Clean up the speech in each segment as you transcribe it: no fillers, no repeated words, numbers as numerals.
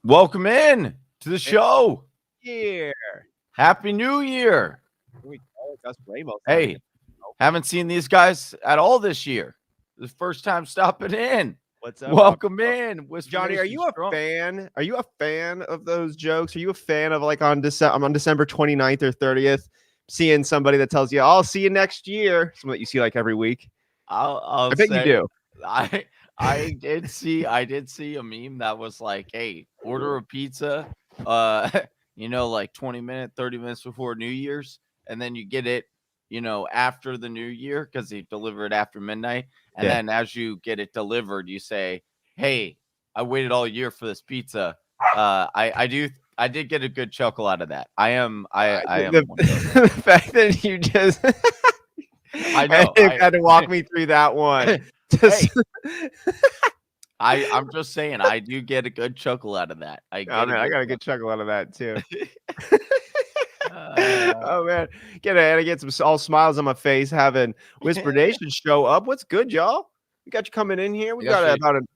Welcome in to the show. Here. Happy New Year. Hey, haven't seen these guys at all this year. The first time stopping in. What's up? Welcome in. Johnny, are you a fan? Are you a fan of those jokes? Are you a fan of like on December 29th or 30th, seeing somebody that tells you, I'll see you next year? Something that you see like every week. I bet you do. I did see a meme that was like, hey, order a pizza, like 30 minutes before New Year's, and then you get it, after the new year because they deliver it after midnight. And then as you get it delivered, you say, hey, I waited all year for this pizza. I did get a good chuckle out of that. I am the fact that you just I know you had to walk me through that one. I'm just saying I do get a good chuckle out of that. I got a good chuckle out of that too. Oh man, get some all smiles on my face having Whisper Nation show up. What's good, y'all? We got you coming in here. We got about an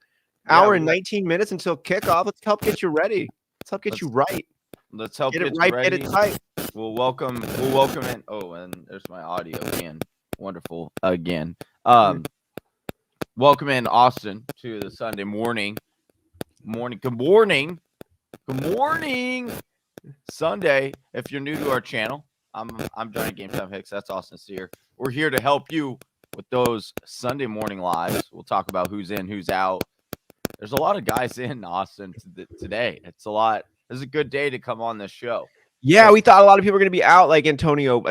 hour and 19 minutes until kickoff. Let's help get you ready. Let's help get you right. Let's help get it right. Get it tight. We'll welcome in. Oh, and there's my audio again. Wonderful again. Welcome in Austin to the Sunday morning. Good morning. Sunday. If you're new to our channel, I'm Johnny Game Time Hicks. That's Austin Sear. We're here to help you with those Sunday morning lives. We'll talk about who's in, who's out. There's a lot of guys in Austin today. It's a lot. This is a good day to come on this show. Yeah, we thought a lot of people were going to be out, like Antonio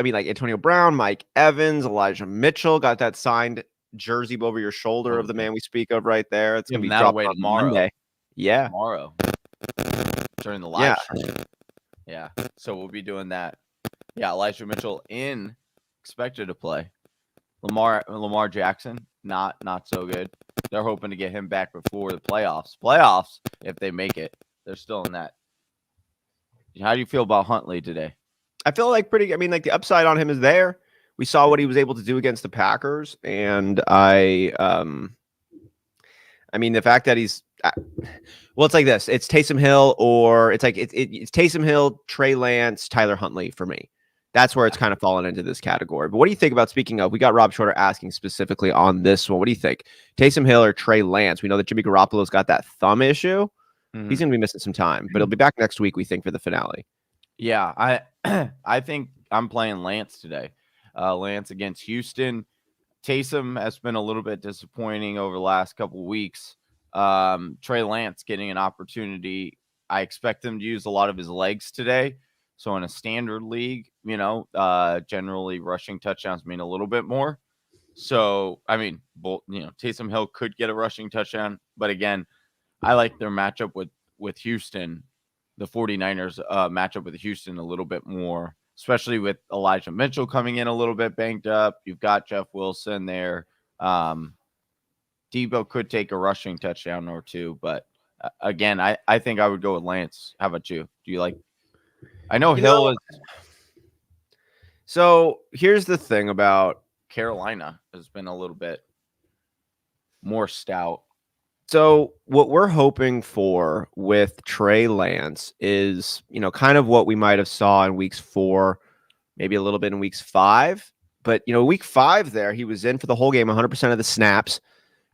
Brown, Mike Evans, Elijah Mitchell. Got that signed jersey over your shoulder of the man we speak of right there. It's going to be dropped on tomorrow. Monday. Yeah. Tomorrow. During the live stream. Yeah. So we'll be doing that. Yeah, Elijah Mitchell expected to play. Lamar Jackson, not so good. They're hoping to get him back before the playoffs. Playoffs, if they make it. They're still in that. How do you feel about Huntley today? I feel like the upside on him is there. We saw what he was able to do against the Packers, and the fact that he's it's like this. It's Taysom Hill or it's Taysom Hill, Trey Lance, Tyler Huntley for me. That's where it's kind of fallen into this category. But what do you think about, speaking of, we got Rob Shorter asking specifically on this one. What do you think? Taysom Hill or Trey Lance? We know that Jimmy Garoppolo's got that thumb issue. Mm-hmm. He's going to be missing some time, but he'll be back next week, we think, for the finale. Yeah, I think I'm playing Lance today. Lance against Houston. Taysom has been a little bit disappointing over the last couple of weeks. Trey Lance getting an opportunity. I expect him to use a lot of his legs today. So in a standard league, generally rushing touchdowns mean a little bit more. So, Taysom Hill could get a rushing touchdown. But again, I like their matchup with Houston, the 49ers matchup with Houston a little bit more, especially with Elijah Mitchell coming in a little bit banged up. You've got Jeff Wilson there. Debo could take a rushing touchdown or two. But again, I think I would go with Lance. How about you? Do you like? I know Hill is. So here's the thing about Carolina has been a little bit more stout. So what we're hoping for with Trey Lance is, kind of what we might have saw in weeks 4, maybe a little bit in weeks 5. But, week 5 there, he was in for the whole game, 100% of the snaps,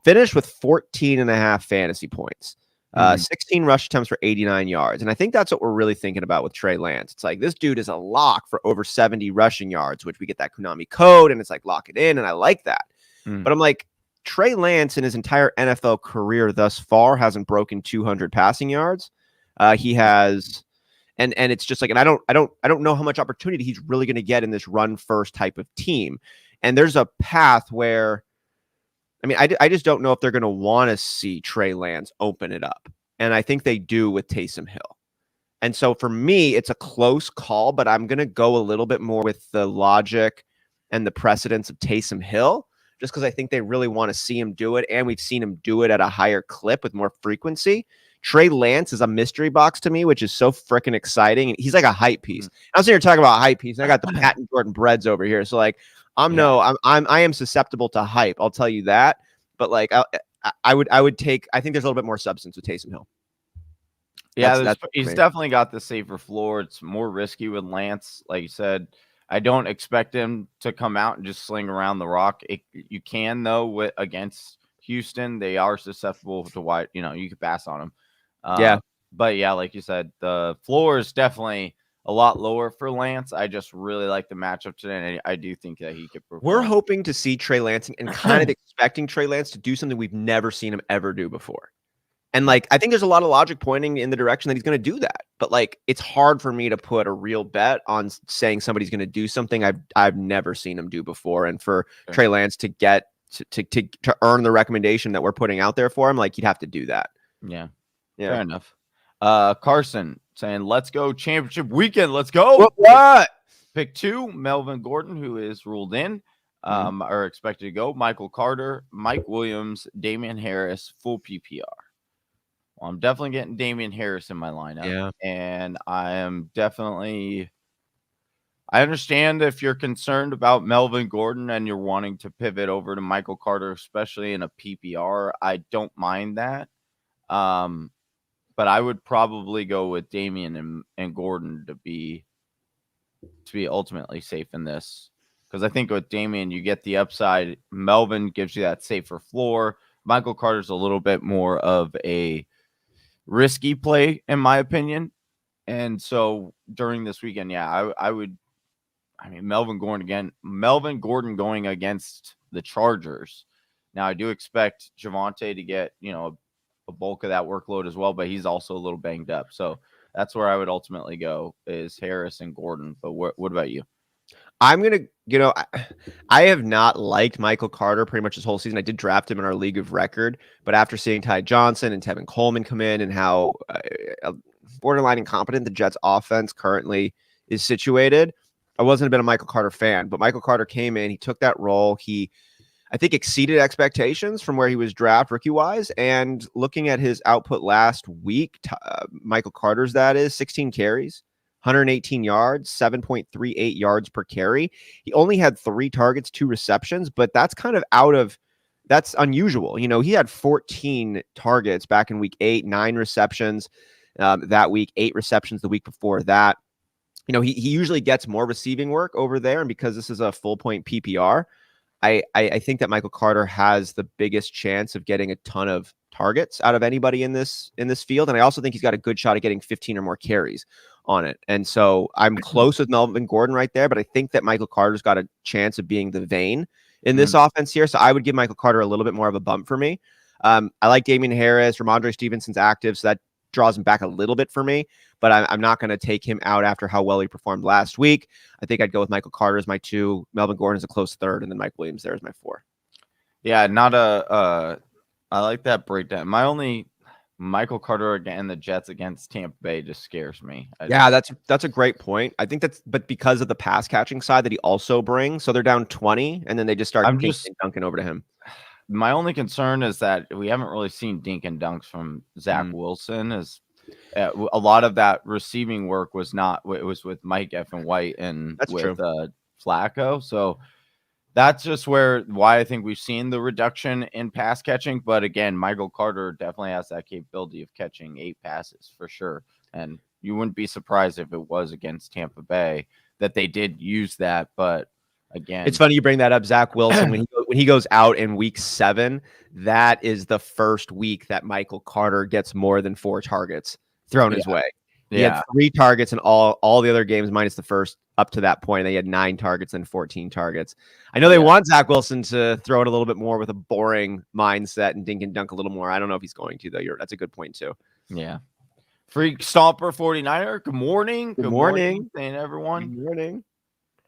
finished with 14.5 fantasy points. 16 rush attempts for 89 yards. And I think that's what we're really thinking about with Trey Lance. It's like this dude is a lock for over 70 rushing yards, which we get that Konami code, and it's like lock it in, and I like that. But I'm like, Trey Lance in his entire NFL career thus far hasn't broken 200 passing yards. He has, and it's just like, and I don't know how much opportunity he's really going to get in this run first type of team. And there's a path where, I just don't know if they're going to want to see Trey Lance open it up. And I think they do with Taysom Hill. And so for me, it's a close call, but I'm going to go a little bit more with the logic and the precedence of Taysom Hill, just because I think they really want to see him do it. And we've seen him do it at a higher clip with more frequency. Trey Lance is a mystery box to me, which is so freaking exciting. And he's like a hype piece. I was here talking about hype piece, and I got the Patton Jordan Breads over here. So like, I am susceptible to hype. I'll tell you that. But like, I think there's a little bit more substance with Taysom Hill. Yeah, That's he's definitely got the safer floor. It's more risky with Lance. Like you said, I don't expect him to come out and just sling around the rock. You can, though, against Houston. They are susceptible to wide, you could pass on them. Yeah. But yeah, like you said, the floor is definitely a lot lower for Lance. I just really like the matchup today, and I do think that he could perform. We're hoping to see Trey Lance and kind of expecting Trey Lance to do something we've never seen him ever do before. And like, I think there's a lot of logic pointing in the direction that he's going to do that. But like, it's hard for me to put a real bet on saying somebody's going to do something I've never seen him do before. And for Trey Lance to get to earn the recommendation that we're putting out there for him, like, you'd have to do that. Yeah. Fair enough. Carson saying, let's go championship weekend. Let's go. What? Pick 2, Melvin Gordon, who is ruled in, are expected to go. Michael Carter, Mike Williams, Damian Harris, full PPR. Well, I'm definitely getting Damian Harris in my lineup. Yeah. And I understand if you're concerned about Melvin Gordon and you're wanting to pivot over to Michael Carter, especially in a PPR. I don't mind that. But I would probably go with Damian and Gordon to be ultimately safe in this. Because I think with Damian, you get the upside. Melvin gives you that safer floor. Michael Carter's a little bit more of a risky play, in my opinion. And so during this weekend, Melvin Gordon going against the Chargers. Now, I do expect Javonte to get, a bulk of that workload as well, but he's also a little banged up. So that's where I would ultimately go, is Harris and Gordon. But what about you? I'm going to, I have not liked Michael Carter pretty much this whole season. I did draft him in our league of record, but after seeing Ty Johnson and Tevin Coleman come in and how borderline incompetent the Jets offense currently is situated, I wasn't a bit of Michael Carter fan, but Michael Carter came in, he took that role. He, I think, exceeded expectations from where he was drafted rookie-wise. And looking at his output last week, Michael Carter's, that is 16 carries, 118 yards, 7.38 yards per carry. He only had 3 targets, 2 receptions, but that's kind of that's unusual. He had 14 targets back in week 8, 9 receptions that week, 8 receptions the week before that. He usually gets more receiving work over there. And because this is a full point PPR, I think that Michael Carter has the biggest chance of getting a ton of targets out of anybody in this field. And I also think he's got a good shot at getting 15 or more carries on it. And so I'm close with Melvin Gordon right there, but I think that Michael Carter's got a chance of being the vein in this offense here. So I would give Michael Carter a little bit more of a bump for me. I like Damian Harris. Ramondre Stevenson's active, so that draws him back a little bit for me, but I'm not going to take him out after how well he performed last week. I think I'd go with Michael Carter as my 2, Melvin Gordon as a close 3rd, and then Mike Williams there as my 4. Yeah, I like that breakdown. My only Michael Carter and the Jets against Tampa Bay just scares me. That's a great point. I think but because of the pass catching side that he also brings, so they're down 20, and then they just start dunking over to him. My only concern is that we haven't really seen dink and dunks from Zach Wilson. A lot of that receiving work was with Mike Effin White and Flacco. So that's just why I think we've seen the reduction in pass catching. But again, Michael Carter definitely has that capability of catching 8 passes for sure. And you wouldn't be surprised if it was against Tampa Bay that they did use that. But again, it's funny you bring that up. Zach Wilson, when he goes out in week 7, that is the first week that Michael Carter gets more than 4 targets thrown his way. He had 3 targets in all the other games minus the first up to that point. They had 9 targets and 14 targets. I know they want Zach Wilson to throw it a little bit more with a boring mindset and dink and dunk a little more. I don't know if he's going to, though. That's a good point, too. Yeah. Freak Stomper 49er. Good morning. Good morning. Saying everyone. Good morning.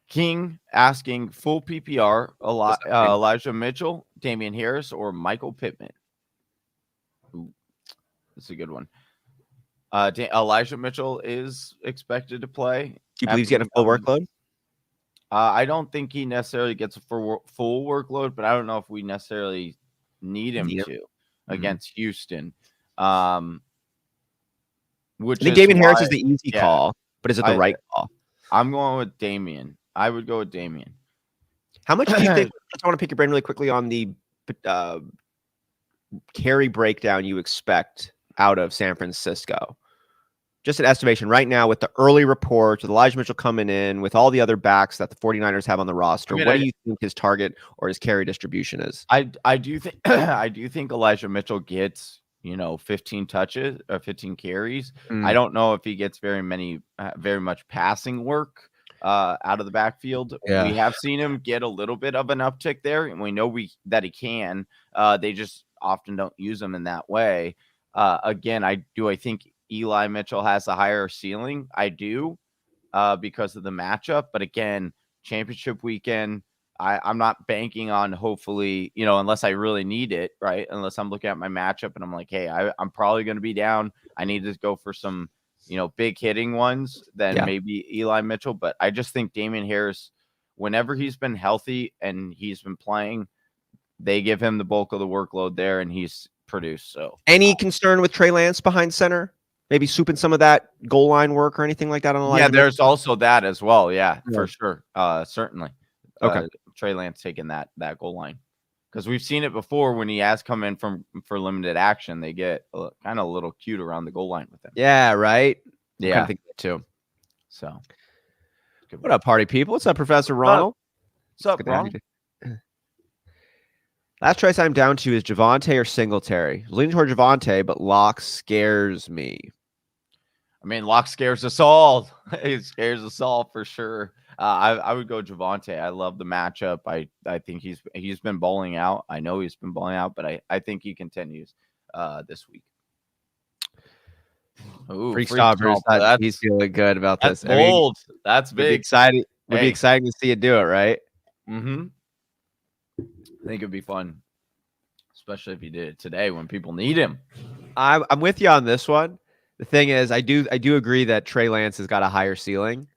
King asking full PPR, Elijah Mitchell, Damian Harris, or Michael Pittman. Ooh, that's a good one. Elijah Mitchell is expected to play. Do you believe he's getting a full workload? I don't think he necessarily gets a full workload, but I don't know if we necessarily need him against Houston. I think Damian Harris is the easy call, but is it the right call? I'm going with Damian. I would go with Damian. How much do you think? I want to pick your brain really quickly on the carry breakdown you expect out of San Francisco. just an estimation right now with the early reports, with Elijah Mitchell coming in, with all the other backs that the 49ers have on the roster, I mean, what do you think his target or his carry distribution is? I do think I do think Elijah Mitchell gets 15 touches or 15 carries. I don't know if he gets very much passing work out of the backfield. Yeah. We have seen him get a little bit of an uptick there, and we know that he can. They just often don't use him in that way. Again, I think Eli Mitchell has a higher ceiling. I do because of the matchup, but again, championship weekend. I'm not banking on hopefully, unless I really need it, right? Unless I'm looking at my matchup and I'm like, hey, I'm probably going to be down. I need to go for some, big hitting ones than maybe Eli Mitchell. But I just think Damian Harris, whenever he's been healthy and he's been playing, they give him the bulk of the workload there and he's produced. So any concern with Trey Lance behind center? Maybe swooping some of that goal line work or anything like that on Elijah Mitchell? There's also that as well. Yeah, for sure. Certainly. Okay. Trey Lance taking that goal line, because we've seen it before when he has come in for limited action. They get kind of a little cute around the goal line with him. Yeah, right. Yeah, I kind of think that too. So, what up, party people? What's up, Professor Ronald? What's up, Ronald? Last choice I'm down to is Javonte or Singletary. Leaning toward Javonte, but Locke scares me. I mean, Locke scares us all. It scares us all for sure. I would go Javonte. I love the matchup. I think he's been bowling out. I know he's been bowling out, but I think he continues this week. Ooh, Freak stoppers. He's feeling good about this. That's bold. That's big. Exciting. Would be exciting to see you do it, right? Mm-hmm. I think it'd be fun, especially if he did it today when people need him. I'm with you on this one. The thing is, I do agree that Trey Lance has got a higher ceiling.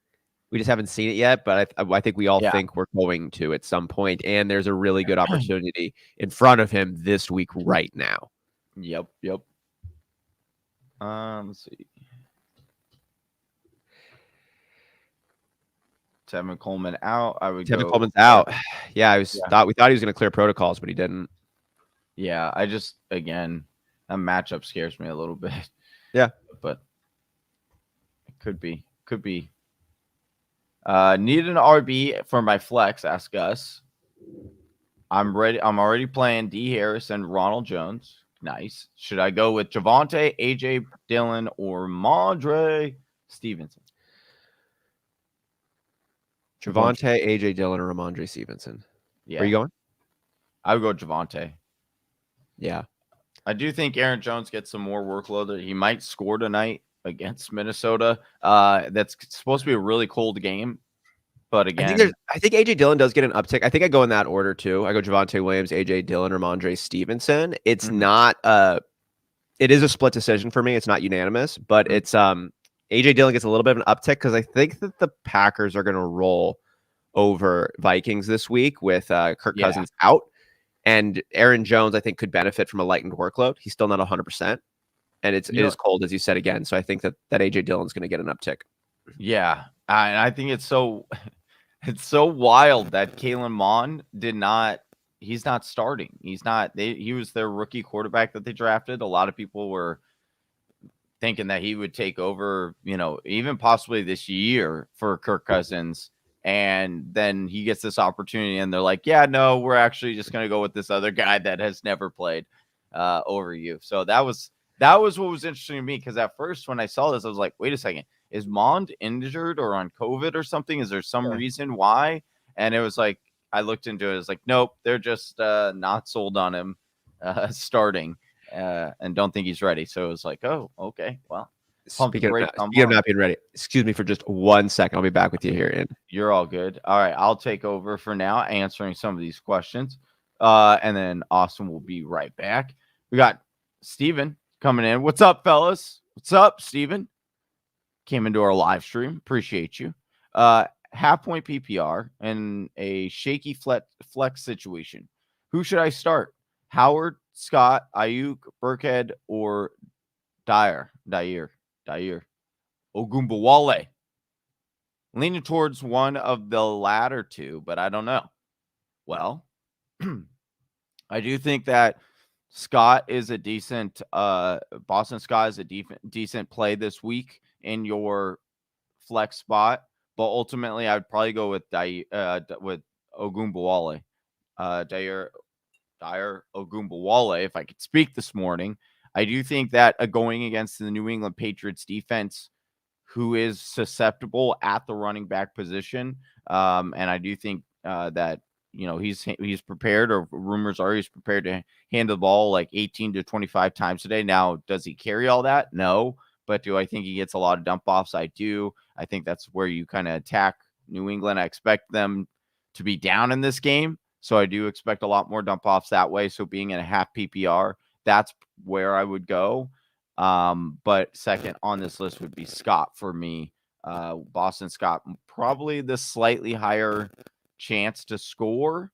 We just haven't seen it yet, but I think we all think we're going to at some point, and there's a really good opportunity in front of him this week right now. Yep. Let's see. Tevin Coleman out. Tevin Coleman's out. Yeah, we thought he was going to clear protocols, but he didn't. Yeah, again, that matchup scares me a little bit. Yeah, but it could be. Need an RB for my flex? Ask us. I'm ready. I'm already playing D. Harris and Ronald Jones. Nice. Should I go with Javonte, AJ Dillon, or Mondre Stevenson? Javonte, AJ Dillon, or Ramondre Stevenson. Yeah. Where are you going? I would go Javonte. Yeah. I do think Aaron Jones gets some more workload. He might score tonight against Minnesota. That's supposed to be a really cold game. But again, I think AJ Dillon does get an uptick. I think I go in that order too. I go Javonte Williams, AJ Dillon, or Ramondre Stevenson. It's not it is a split decision for me. It's not unanimous, but it's AJ Dillon gets a little bit of an uptick because I think that the Packers are going to roll over Vikings this week with Kirk Cousins out. And Aaron Jones, I think, could benefit from a lightened workload. He's still not 100%. And it is cold, as you said again. So I think that AJ Dillon's going to get an uptick. Yeah. And I think it's so wild that Kalen Mond he's not starting. He was their rookie quarterback that they drafted. A lot of people were thinking that he would take over, even possibly this year for Kirk Cousins. And then he gets this opportunity and they're like, yeah, no, we're actually just going to go with this other guy that has never played over you. So that was what was interesting to me, because at first when I saw this, I was like, wait a second, is Mond injured or on COVID or something? Is there some reason why? And it was like, I looked into it. It's like, nope, they're just not sold on him starting and don't think he's ready. So it was like, oh, okay, well. Speaking of not being ready, excuse me for just 1 second. I'll be back with you here. You're all good. All right, I'll take over for now, answering some of these questions. And then Austin will be right back. We got Steven coming in. What's up, fellas? What's up, Steven? Came into our live stream. Appreciate you. Half point PPR and a shaky flex situation. Who should I start? Howard, Scott, Ayuk, Burkhead, or Dyer. Ogunbowale. Leaning towards one of the latter two, but I don't know. Well, I do think that Scott is a decent Boston Scott is a decent play this week. in your flex spot, but ultimately I'd probably go with with Ogunbowale, Dyer Ogunbowale, if I could speak this morning. I do think that going against the New England Patriots defense, who is susceptible at the running back position, and I do think that he's prepared, or rumors are he's prepared to hand the ball like 18 to 25 times a day. Now, does he carry all that? No. But do I think he gets a lot of dump offs? I do. I think that's where you kind of attack New England. I expect them to be down in this game. So I do expect a lot more dump offs that way. So being in a half PPR, that's where I would go. But second on this list would be Scott for me. Boston Scott, probably the slightly higher chance to score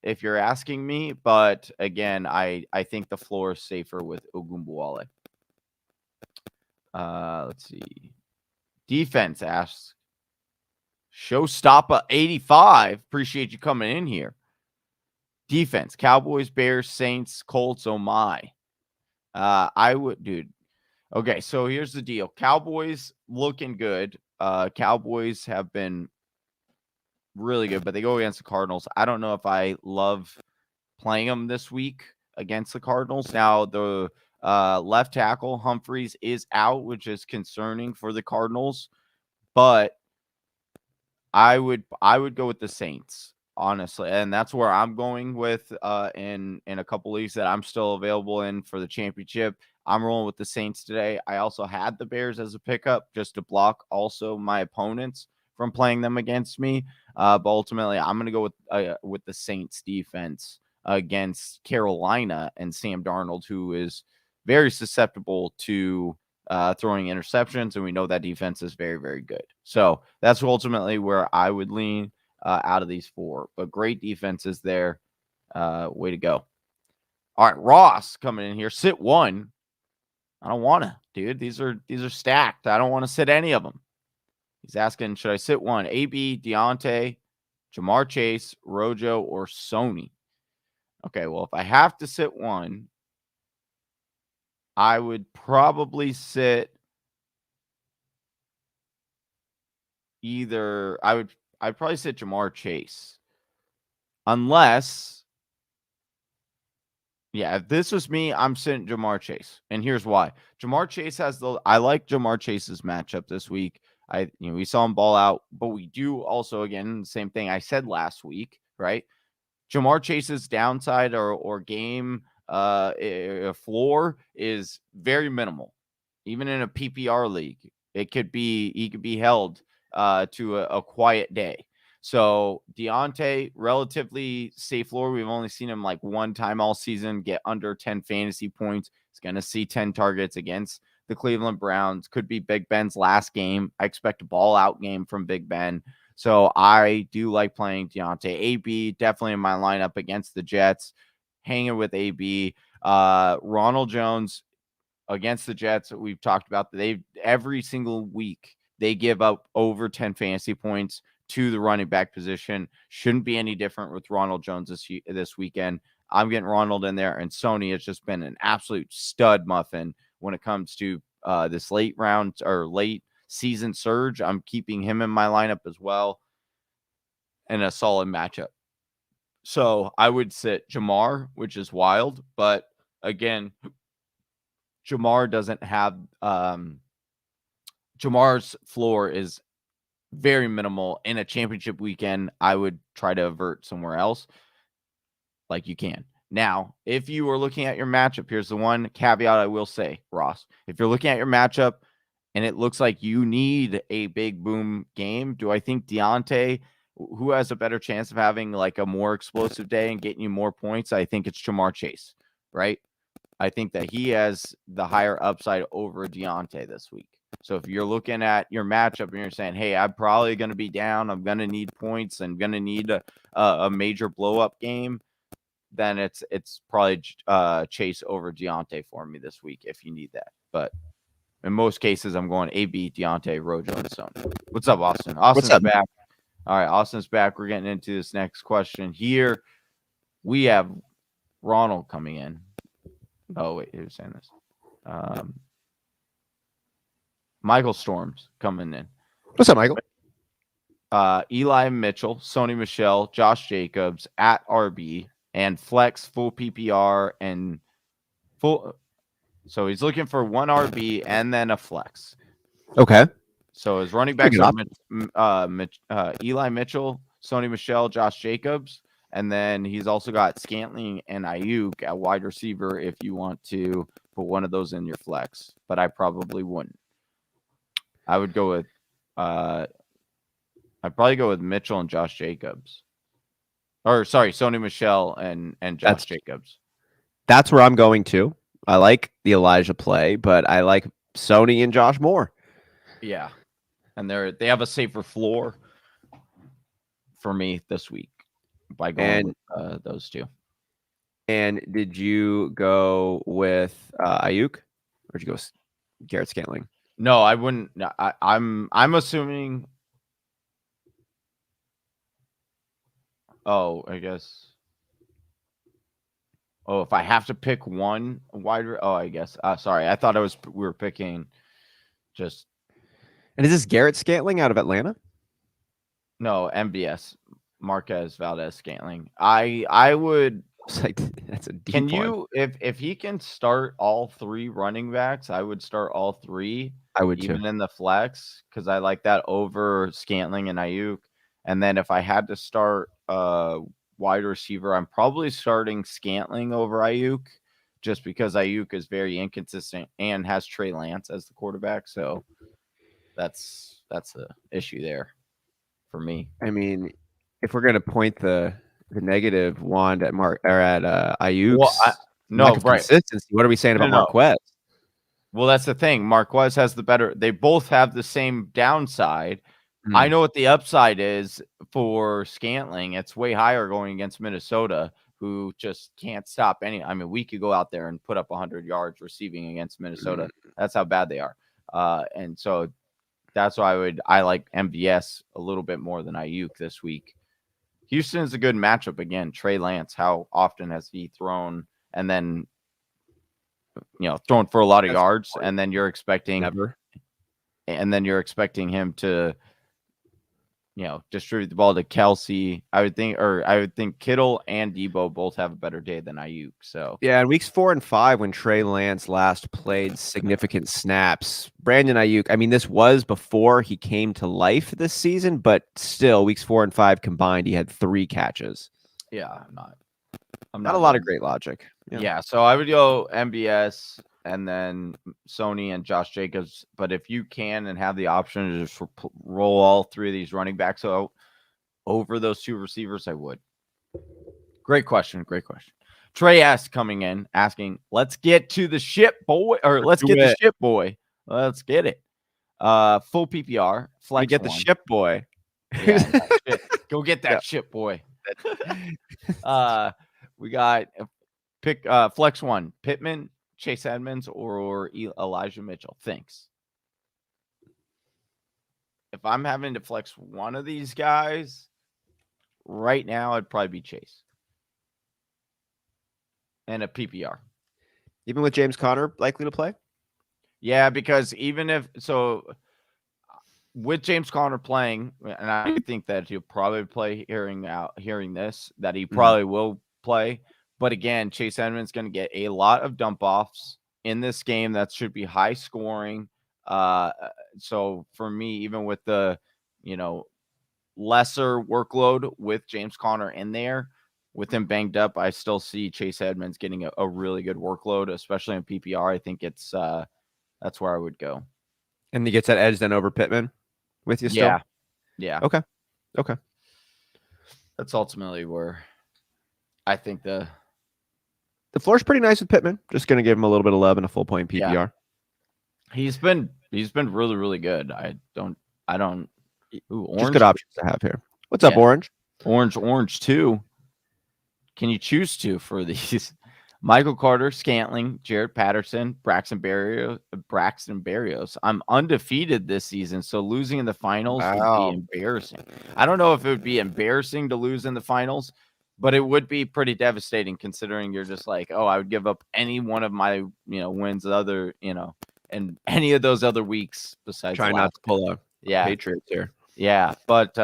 if you're asking me. But again, I think the floor is safer with Ogunbowale. Let's see. Defense asks, Showstopper 85. Appreciate you coming in here. Defense, Cowboys, Bears, Saints, Colts. Oh my. I would, dude. Okay, so here's the deal. Cowboys looking good. Cowboys have been really good, but they go against the Cardinals. I don't know if I love playing them this week against the Cardinals. Now, the left tackle, Humphreys, is out, which is concerning for the Cardinals, but I would go with the Saints, honestly, and that's where I'm going with in a couple leagues that I'm still available in for the championship. I'm rolling with the Saints today. I also had the Bears as a pickup just to block also my opponents from playing them against me. But ultimately, I'm going to go with the Saints defense against Carolina and Sam Darnold, who is very susceptible to throwing interceptions, and we know that defense is very, very good. So that's ultimately where I would lean out of these four. But great defenses there. Way to go. All right, Ross coming in here. Sit one. I don't want to, dude. These are stacked. I don't want to sit any of them. He's asking, should I sit one? AB, Deandre, Jamar Chase, Rojo, or Sony? Okay, well, if I have to sit one, I would probably sit I'd probably sit Jamar Chase. Unless, if this was me, I'm sitting Jamar Chase. And here's why. Jamar Chase I like Jamar Chase's matchup this week. We saw him ball out, but we do also, again, the same thing I said last week, right? Jamar Chase's downside or game floor is very minimal. Even in a PPR league, he could be held to a quiet day. So Deandre, relatively safe floor. We've only seen him like one time all season get under 10 fantasy points. He's going to see 10 targets against the Cleveland Browns. Could be Big Ben's last game. I expect a ball out game from Big Ben. So I do like playing Deandre. AB definitely in my lineup against the Jets. Hanging with AB. Ronald Jones against the Jets. We've talked about every single week they give up over 10 fantasy points to the running back position. Shouldn't be any different with Ronald Jones this weekend. I'm getting Ronald in there, and Sony has just been an absolute stud muffin when it comes to this late round or late season surge. I'm keeping him in my lineup as well, and a solid matchup. So I would sit Jamar, which is wild, but again, Jamar doesn't have Jamar's floor is very minimal. In a championship weekend, I would try to avert somewhere else like you can. Now, if you are looking at your matchup, here's the one caveat I will say, Ross. If you're looking at your matchup and it looks like you need a big boom game, do I think Deandre, who has a better chance of having like a more explosive day and getting you more points? I think it's Jamar Chase, right? I think that he has the higher upside over Deandre this week. So if you're looking at your matchup and you're saying, hey, I'm probably going to be down, I'm going to need points, and going to need a major blow-up game, then it's probably Chase over Deandre for me this week if you need that. But in most cases, I'm going AB, Deandre, Rojo, and Sony. What's up, Austin? Austin's back. All right, Austin's back. We're getting into this next question here. We have Ronald coming in. Oh, wait, who's saying this? Michael Storms coming in. What's up, Michael? Eli Mitchell, Sony Michel, Josh Jacobs at RB, and flex full PPR and full. So he's looking for one RB and then a flex. Okay. So his running backs are Eli Mitchell, Sony Michel, Josh Jacobs, and then he's also got Scantling and Ayuk at wide receiver if you want to put one of those in your flex. But I probably wouldn't. I would go with I'd probably go with Mitchell and Josh Jacobs. Or sorry, Sony Michel and Josh Jacobs. That's where I'm going to. I like the Elijah play, but I like Sony and Josh more. Yeah. And they have a safer floor for me this week by going with those two. And did you go with Ayuk, or did you go with Garrett Scantling? No, I wouldn't. I'm assuming. Oh, I guess. Oh, if I have to pick one wider. Oh, I guess. Sorry, I thought we were picking just. And is this Garrett Scantling out of Atlanta? No, MVS, Marquez Valdez Scantling. I would. Like, that's a deep Can one. you if he can start all three running backs, I would start all three. I would even too. in the flex because I like that over Scantling and Ayuk. And then if I had to start wide receiver, I'm probably starting Scantling over Ayuk just because Ayuk is very inconsistent and has Trey Lance as the quarterback. So that's the issue there for me. I mean, if we're gonna point the negative wand at Ayuk's consistency, what are we saying about Marquez? Well, that's the thing. Marquez has the better. They both have the same downside. I know what the upside is for Scantling. It's way higher going against Minnesota, who just can't stop any. I mean, we could go out there and put up 100 yards receiving against Minnesota. That's how bad they are. And so that's why I like MVS a little bit more than Ayuk this week. Houston is a good matchup again. Trey Lance, how often has he thrown and then thrown for a lot of yards, and then you're expecting him to distribute the ball to Kelsey. I would think Kittle and Debo both have a better day than Ayuk. So yeah, in weeks 4 and 5, when Trey Lance last played significant snaps, Brandon Ayuk, I mean, this was before he came to life this season, but still, weeks 4 and 5 combined, he had 3 catches. Yeah, I'm not a lot of great logic. Yeah, so I would go MBS and then Sony and Josh Jacobs. But if you can and have the option to just roll all three of these running backs out over those two receivers, I would. Great question. Trey S coming in asking, let's get to the ship, boy, or let's get the ship, boy. Let's get it. Full PPR. Flex get the ship, boy. Yeah, go get that ship, boy. We got pick flex one, Pittman, Chase Edmonds, or Elijah Mitchell. Thanks. If I'm having to flex one of these guys right now, it'd probably be Chase. And a PPR. Even with James Conner likely to play? Yeah, because with James Conner playing, and I think that he'll probably play hearing this, that he probably will play. But again, Chase Edmonds is going to get a lot of dump offs in this game. That should be high scoring. So for me, even with the, lesser workload with James Conner in there, with him banged up, I still see Chase Edmonds getting a really good workload, especially in PPR. I think that's where I would go. And he gets that edge then over Pittman with you still? Yeah. Okay. That's ultimately where I think the floor's pretty nice with Pittman. Just going to give him a little bit of love and a full point PPR. Yeah. He's been really, really good. Orange. Just good options to have here. What's up, Orange? Orange too. Can you choose two for these? Michael Carter, Scantling, Jared Patterson, Braxton Berrios. I'm undefeated this season, so losing in the finals would be embarrassing. I don't know if it would be embarrassing to lose in the finals, but it would be pretty devastating considering you're just like, oh, I would give up any one of my, wins, other, in any of those other weeks besides Try the not last to pull a Yeah. Patriots here. Yeah. But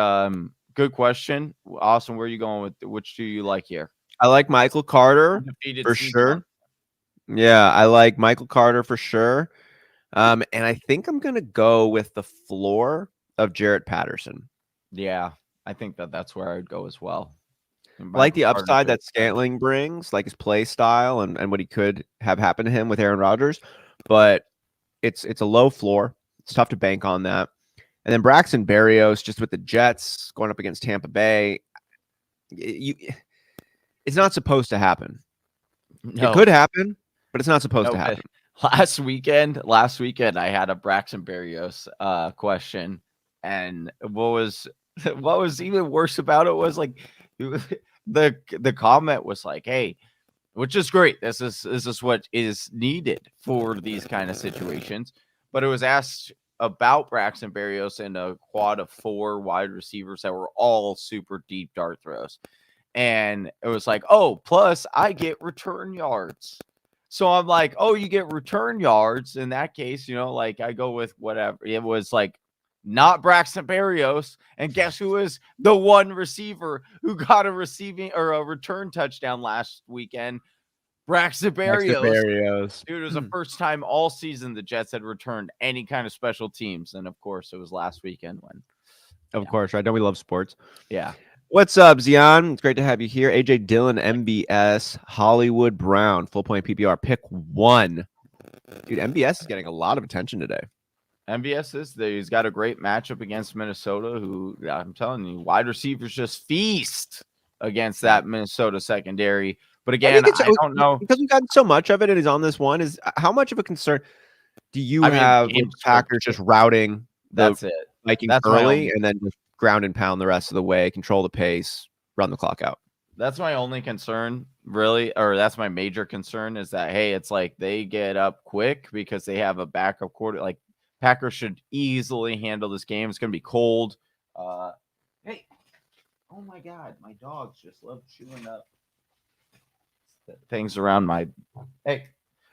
good question. Austin, where are you going with which do you like here? I like Michael Carter Undefeated for season sure. Yeah, I like Michael Carter for sure. And I think I'm going to go with the floor of Jarrett Patterson. Yeah, I think that's where I would go as well. I like the upside that Scantling brings, like his play style and what he could have happen to him with Aaron Rodgers, but it's a low floor. It's tough to bank on that. And then Braxton Berrios, just with the Jets going up against Tampa Bay, it's not supposed to happen. No. It could happen, but it's not supposed to happen. Last weekend, I had a Braxton Berrios question, and what was even worse about it was like the comment was like, "Hey," which is great. This is what is needed for these kind of situations. But it was asked about Braxton Berrios and a quad of 4 wide receivers that were all super deep dart throws. And it was like, oh, plus I get return yards. So I'm like, oh, you get return yards. In that case, like I go with whatever. It was like not Braxton Berrios. And guess who is the one receiver who got a receiving or a return touchdown last weekend? Braxton Berrios. Dude, it was the first time all season the Jets had returned any kind of special teams. And of course, it was last weekend when. Of course, right? Don't we love sports? Yeah. What's up, Zion? It's great to have you here. AJ Dillon, MBS, Hollywood Brown, full point PPR, pick 1. Dude, MBS is getting a lot of attention today. MBS he's got a great matchup against Minnesota, who I'm telling you, wide receivers just feast against that Minnesota secondary. But again, I don't know. Because we've gotten so much of it and he's on this one, is how much of a concern do you have with the Packers just routing the Vikings early and then just ground and pound the rest of the way, control the pace, run the clock out? That's my only concern, really, or that's my major concern is that, hey, it's like they get up quick because they have a backup quarter. Like Packers should easily handle this game. It's going to be cold. Hey, oh my God, my dogs just love chewing up things around my. Hey,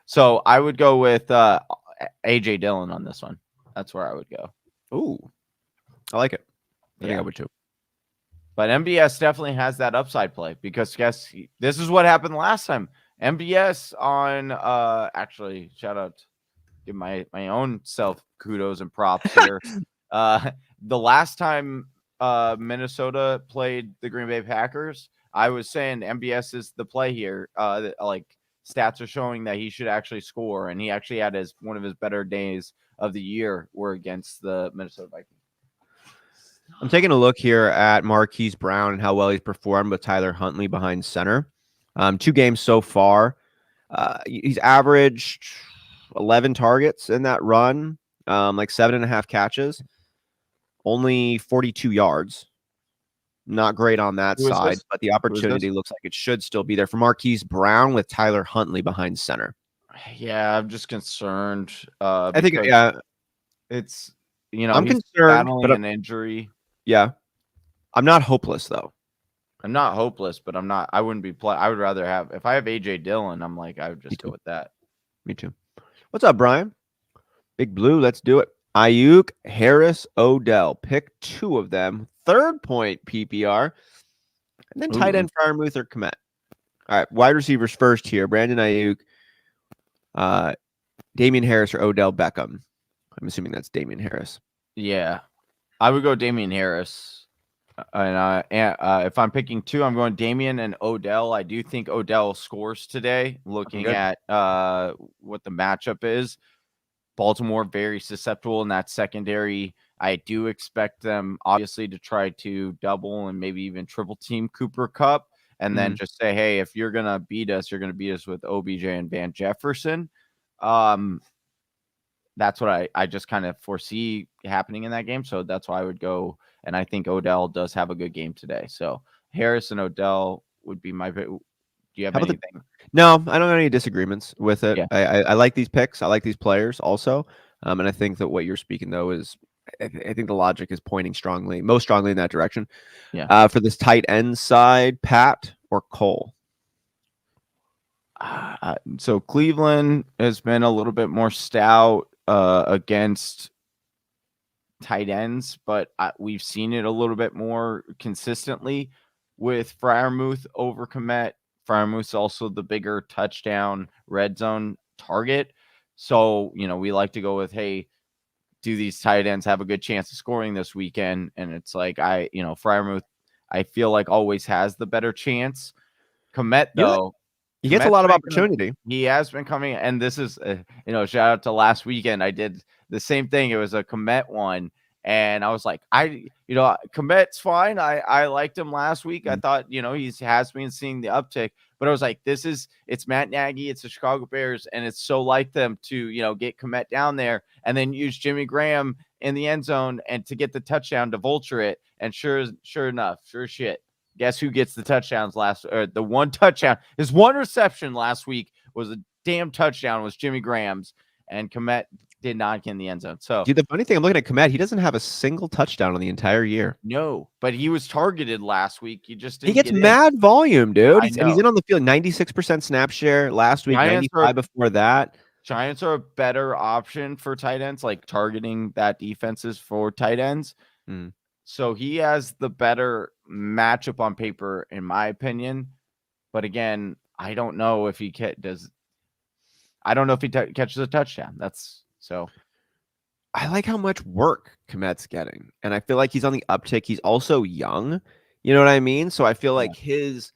so I would go with AJ Dillon on this one. That's where I would go. Ooh, I like it. I think I would too. But MBS definitely has that upside play because guess this is what happened last time. MBS on actually shout out, give my own self kudos and props here. The last time Minnesota played the Green Bay Packers, I was saying MBS is the play here. Like stats are showing that he should actually score, and he actually had one of his better days of the year were against the Minnesota Vikings. I'm taking a look here at Marquise Brown and how well he's performed with Tyler Huntley behind center. 2 games so far. He's averaged 11 targets in that run, like 7.5 catches, only 42 yards. Not great on that side, but the opportunity looks like it should still be there for Marquise Brown with Tyler Huntley behind center. Yeah, I'm just concerned. I think, it's, I'm he's concerned, battling an injury. Yeah. I'm not hopeless, though. I'm not hopeless, but I wouldn't be I would rather have, if I have AJ Dillon, I'm like, I would just go with that. Me too. What's up, Brian? Big Blue, let's do it. Ayuk, Harris, Odell. Pick 2 of them. 3rd point PPR. And then tight end Freiermuth or Kmet. All right, wide receivers first here. Brandon Ayuk, Damian Harris or Odell Beckham. I'm assuming that's Damian Harris. Yeah. I would go Damian Harris. And if I'm picking 2, I'm going Damian and Odell. I do think Odell scores today, looking at what the matchup is. Baltimore very susceptible in that secondary. I do expect them, obviously, to try to double and maybe even triple team Cooper Kupp, and then just say, hey, if you're going to beat us, you're going to beat us with OBJ and Van Jefferson. That's what I just kind of foresee happening in that game. So that's why I would go. And I think Odell does have a good game today. So Harris and Odell would be my. Do you have anything? No, I don't have any disagreements with it. Yeah. I like these picks. I like these players also. And I think that what you're speaking, though, is I think the logic is pointing most strongly in that direction. Yeah. For this tight end side, Pat or Cole? So Cleveland has been a little bit more stout. against tight ends, but we've seen it a little bit more consistently with Freiermuth over Kmet. Freiermuth's also the bigger touchdown red zone target. So, we like to go with, hey, do these tight ends have a good chance of scoring this weekend? And it's like, Freiermuth, I feel like always has the better chance. Kmet, though, he gets a lot of opportunity. He has been coming, and this is, shout out to last weekend. I did the same thing. It was a Kmet one, and I was like, Kmet's fine. I liked him last week. I thought, he has been seeing the uptick, but I was like, it's Matt Nagy, it's the Chicago Bears, and it's so like them to, get Kmet down there and then use Jimmy Graham in the end zone and to get the touchdown to vulture it. And sure enough, guess who gets the touchdowns the one touchdown? His one reception last week was a damn touchdown, was Jimmy Graham's, and Kmet did not get in the end zone. So, dude, the funny thing, I'm looking at Kmet, he doesn't have a single touchdown on the entire year. No, but he was targeted last week. He gets mad volume, dude. And he's in on the field, 96% snap share last week, 95 before that. Giants are a better option for tight ends, like targeting that defenses for tight ends. So he has the better matchup on paper, in my opinion. But again, I don't know if he catches a touchdown. So I like how much work Kmet's getting, and I feel like he's on the uptick. He's also young, you know what I mean? So I feel like his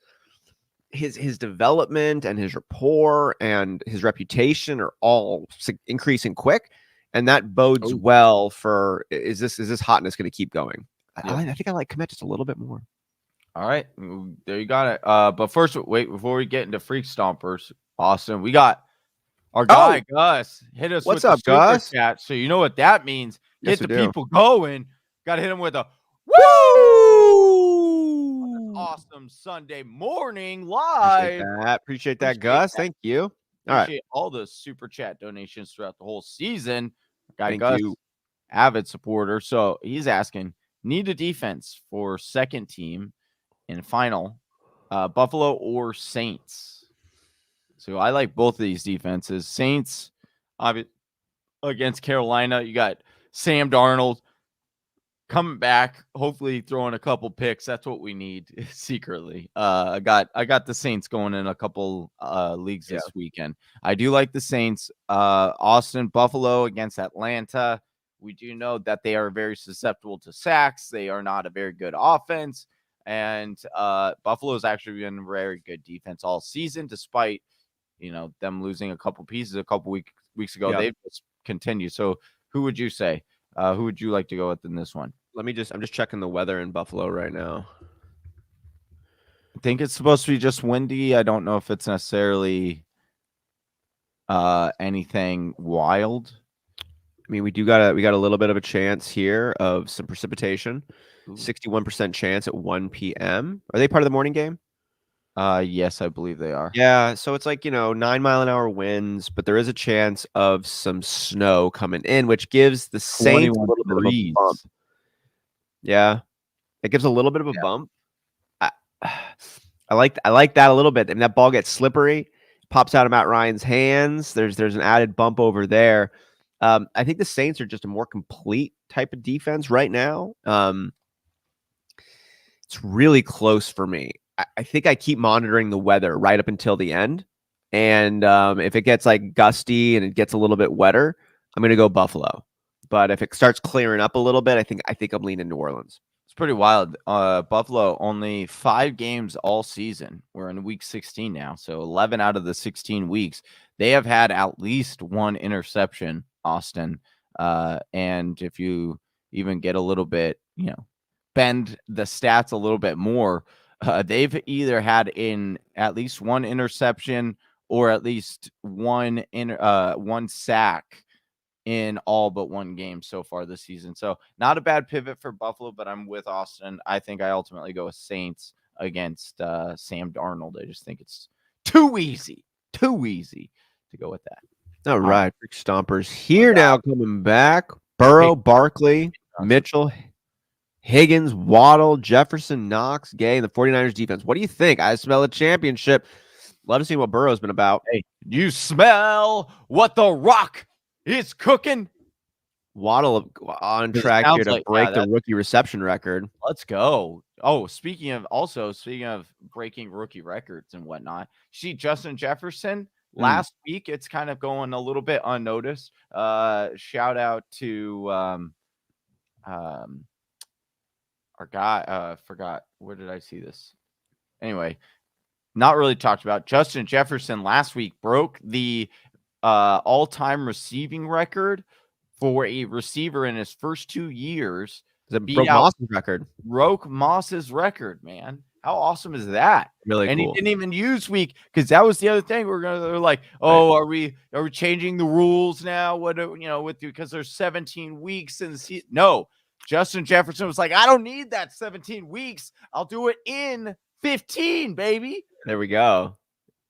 development and his rapport and his reputation are all increasing quick, and that bodes well for is this hotness going to keep going? I think I like Kmet just a little bit more. All right, there you got it. But first, wait, before we get into Freak Stompers, Austin, we got our guy, Gus, hit us with the super chat. So you know what that means. Get the people going. Got to hit them with a woo! Awesome Sunday morning live. Appreciate that, Gus. Thank you. Appreciate all the super chat donations throughout the whole season. Guy Gus, avid supporter. So he's asking, need a defense for second team in final, Buffalo or Saints? So I like both of these defenses. Saints, against Carolina, you got Sam Darnold coming back, hopefully throwing a couple picks. That's what we need secretly. I got the Saints going in a couple leagues this weekend. I do like the Saints. Austin, Buffalo against Atlanta. We do know that they are very susceptible to sacks. They are not a very good offense. And Buffalo's actually been a very good defense all season, despite them losing a couple pieces a couple weeks ago. They've just continued. So who would you say? Who would you like to go with in this one? I'm just checking the weather in Buffalo right now. I think it's supposed to be just windy. I don't know if it's necessarily anything wild. I mean, we got a little bit of a chance here of some precipitation. 61% chance at 1 p.m. Are they part of the morning game? Yes, I believe they are. Yeah, so it's like 9-mile-an-hour winds, but there is a chance of some snow coming in, which gives the Saints a little bit of a bump. Yeah, it gives a little bit of a bump. I like that a little bit. I mean, that ball gets slippery, pops out of Matt Ryan's hands. There's an added bump over there. I think the Saints are just a more complete type of defense right now. It's really close for me. I think I keep monitoring the weather right up until the end. And if it gets like gusty and it gets a little bit wetter, I'm going to go Buffalo. But if it starts clearing up a little bit, I think I'm leaning New Orleans. It's pretty wild. Buffalo only 5 games all season. We're in week 16 now. So 11 out of the 16 weeks, they have had at least one interception, Austin. And if you even get a little bit, bend the stats a little bit more, they've either had in at least one interception or at least one sack in all but one game so far this season. So not a bad pivot for Buffalo, but I'm with Austin. I think I ultimately go with Saints against Sam Darnold. I just think it's too easy to go with that. All right. Freak Stompers here now coming back. Burrow, Barkley, Mitchell, Higgins, Waddle, Jefferson, Knox, Gay, and the 49ers defense. What do you think? I smell a championship. Love to see what Burrow's been about. Hey, you smell what the Rock It's cooking. Waddle on 'Cause it track here sounds to like break the rookie reception record. let's go. Oh, speaking of breaking rookie records and whatnot, see Justin Jefferson last week. It's kind of going a little bit unnoticed. Shout out to our guy. Forgot where did I see this? Anyway, not really talked about. Justin Jefferson last week broke the all-time receiving record for a receiver in his first 2 years. Broke Moss's record. Broke Moss's record, man. How awesome is that? Really and cool. He didn't even use week because that was the other thing. They're like, oh, right. are we changing the rules now? What because there's 17 weeks in the season. No, Justin Jefferson was like, I don't need that 17 weeks. I'll do it in 15, baby. There we go.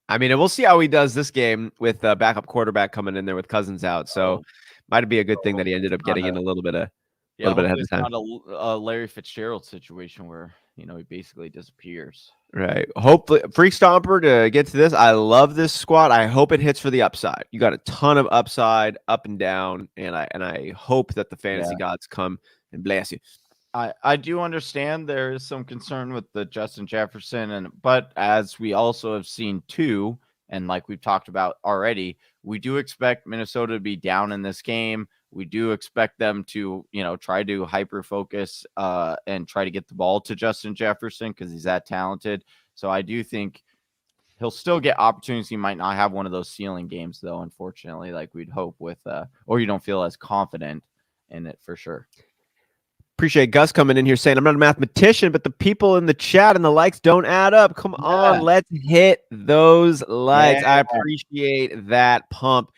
I mean, we'll see how he does this game with backup quarterback coming in there with Cousins out. So might be a good thing that he ended up getting in a little bit ahead of time. Not a Larry Fitzgerald situation where he basically disappears. Right. Hopefully, Freak Stomper, to get to this, I love this squad. I hope it hits for the upside. You got a ton of upside, up and down, and I hope that the fantasy gods come and bless you. I do understand there is some concern with the Justin Jefferson, but as we also have seen too, and like we've talked about already, we do expect Minnesota to be down in this game. We do expect them to, try to hyper focus and try to get the ball to Justin Jefferson because he's that talented. So I do think he'll still get opportunities. He might not have one of those ceiling games though, unfortunately, like we'd hope with, or you don't feel as confident in it for sure. Appreciate Gus coming in here saying, I'm not a mathematician, but the people in the chat and the likes don't add up. Come on, let's hit those likes. I appreciate that pump.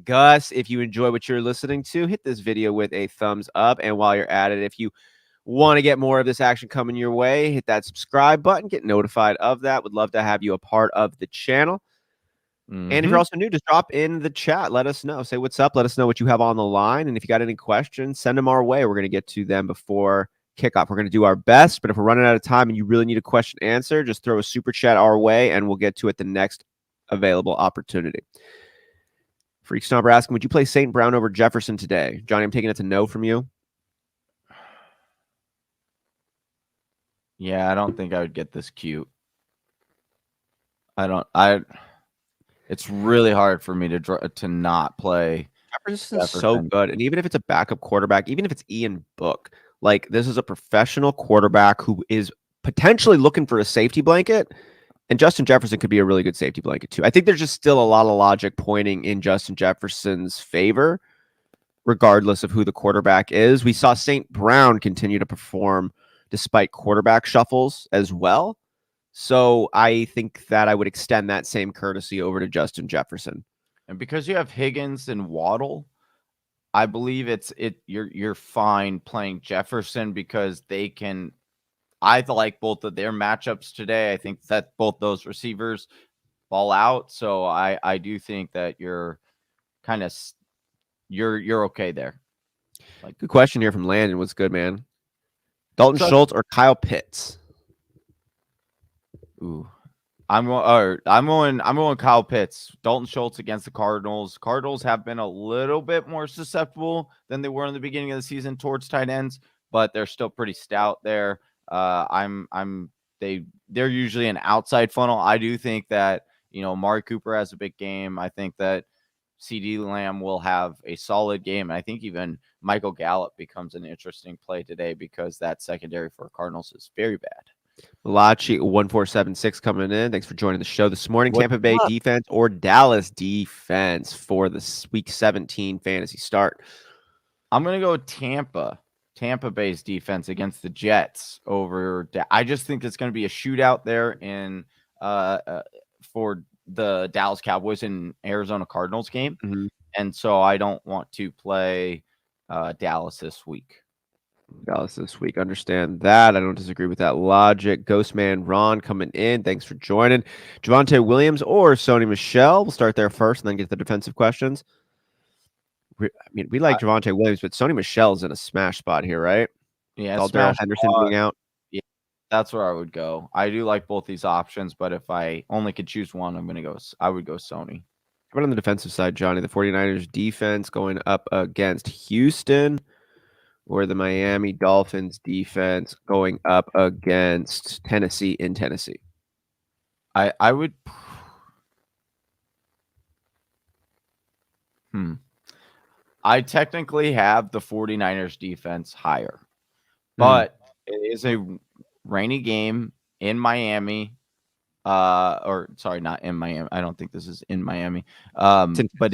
Gus, if you enjoy what you're listening to, hit this video with a thumbs up. And while you're at it, if you want to get more of this action coming your way, hit that subscribe button, get notified of that. Would love to have you a part of the channel. And if you're also new, just drop in the chat. Let us know. Say what's up. Let us know what you have on the line. And if you got any questions, send them our way. We're going to get to them before kickoff. We're going to do our best. But if we're running out of time and you really need a question answered, just throw a super chat our way and we'll get to it the next available opportunity. Freak Stomper asking, would you play St. Brown over Jefferson today? Johnny, I'm taking it to no from you. Yeah, I don't think I would get this cute. It's really hard for me to not play. Jefferson's so good. And even if it's a backup quarterback, even if it's Ian Book, like this is a professional quarterback who is potentially looking for a safety blanket. And Justin Jefferson could be a really good safety blanket too. I think there's just still a lot of logic pointing in Justin Jefferson's favor, regardless of who the quarterback is. We saw St. Brown continue to perform despite quarterback shuffles as well. So I think that I would extend that same courtesy over to Justin Jefferson. And because you have Higgins and Waddle, I believe you're fine playing Jefferson because they can. I like both of their matchups today. I think that both those receivers ball out. So I do think that you're kind of you're okay there. Like, good question here from Landon. What's good, man? Dalton Schultz or Kyle Pitts? Ooh, I'm going Kyle Pitts. Dalton Schultz against the Cardinals. Cardinals have been a little bit more susceptible than they were in the beginning of the season towards tight ends, but they're still pretty stout there. They're usually an outside funnel. I do think that, Amari Cooper has a big game. I think that CeeDee Lamb will have a solid game. I think even Michael Gallup becomes an interesting play today because that secondary for Cardinals is very bad. Malachi 1476 coming in. Thanks for joining the show this morning. Tampa Bay defense or Dallas defense for the week 17 fantasy start? I'm going to go Tampa Bay's defense against the Jets over. I just think it's going to be a shootout there in for the Dallas Cowboys and Arizona Cardinals game. And so I don't want to play Dallas this week. Understand that. I don't disagree with that logic. Ghostman Ron coming in. Thanks for joining. Javonte Williams or Sony Michel. We'll start there first and then get to the defensive questions. I mean, we like Javonte Williams, but Sony Michel's in a smash spot here, right? Yeah. All Darrell Henderson being out. Yeah, that's where I would go. I do like both these options, but if I only could choose one, I would go Sony. How about on the defensive side, Johnny? The 49ers defense going up against Houston, or the Miami Dolphins defense going up against Tennessee in Tennessee? I would. I technically have the 49ers defense higher, but it is a rainy game in Miami. Or sorry, not in Miami. I don't think this is in Miami. But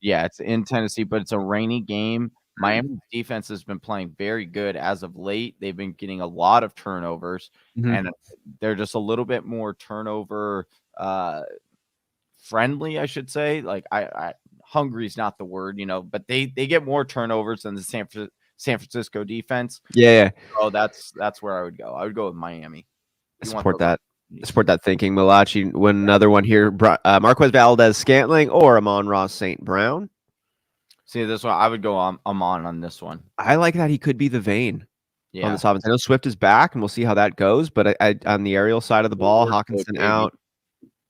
it's in Tennessee, but it's a rainy game. Miami's defense has been playing very good as of late. They've been getting a lot of turnovers, and they're just a little bit more turnover friendly, I should say. Like hungry is not the word, but they get more turnovers than the San Francisco defense. Yeah. So that's where I would go. I would go with Miami. Support that thinking. Malachi, another one here. Marquez Valdez-Scantling or Amon-Ra St. Brown? See, this one, I would go Amon on this one. I like that he could be the vein on this offense. I know Swift is back, and we'll see how that goes. But on the aerial side of the ball, Hawkinson out.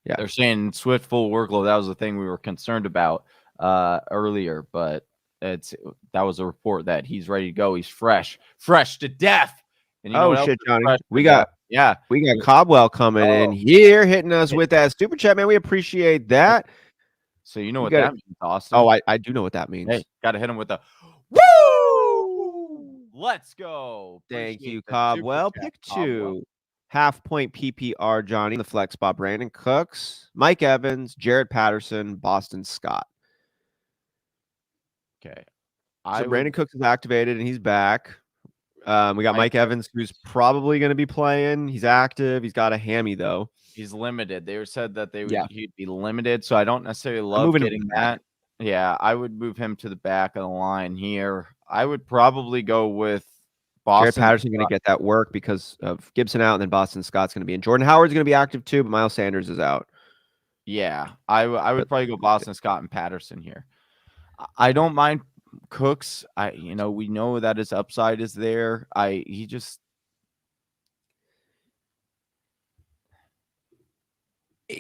Yeah, they're saying Swift full workload. That was the thing we were concerned about earlier, but that was a report that he's ready to go. He's fresh to death. And shit, Johnny, we got Cobwell coming in here, hitting us with that super chat, man. We appreciate that. So you know what that means, Austin? Oh, I do know what that means. Hey, got to hit him with the woo! Let's go. Thank you, Cobwell. Pick 2. Half-point PPR, Johnny. The flex spot, Brandon Cooks, Mike Evans, Jared Patterson, Boston Scott. Okay. So Brandon Cooks is activated, and he's back. We got Mike Evans, who's probably going to be playing. He's active. He's got a hammy, though. He's limited. They said that he'd be limited, so I don't necessarily love getting that. Yeah, I would move him to the back of the line here. I would probably go with Boston. Jared Patterson going to get that work because of Gibson out, and then Boston Scott's going to be in. Jordan Howard's going to be active too, but Miles Sanders is out. Yeah, I would probably go Boston Scott and Patterson here. I don't mind Cooks. We know that his upside is there.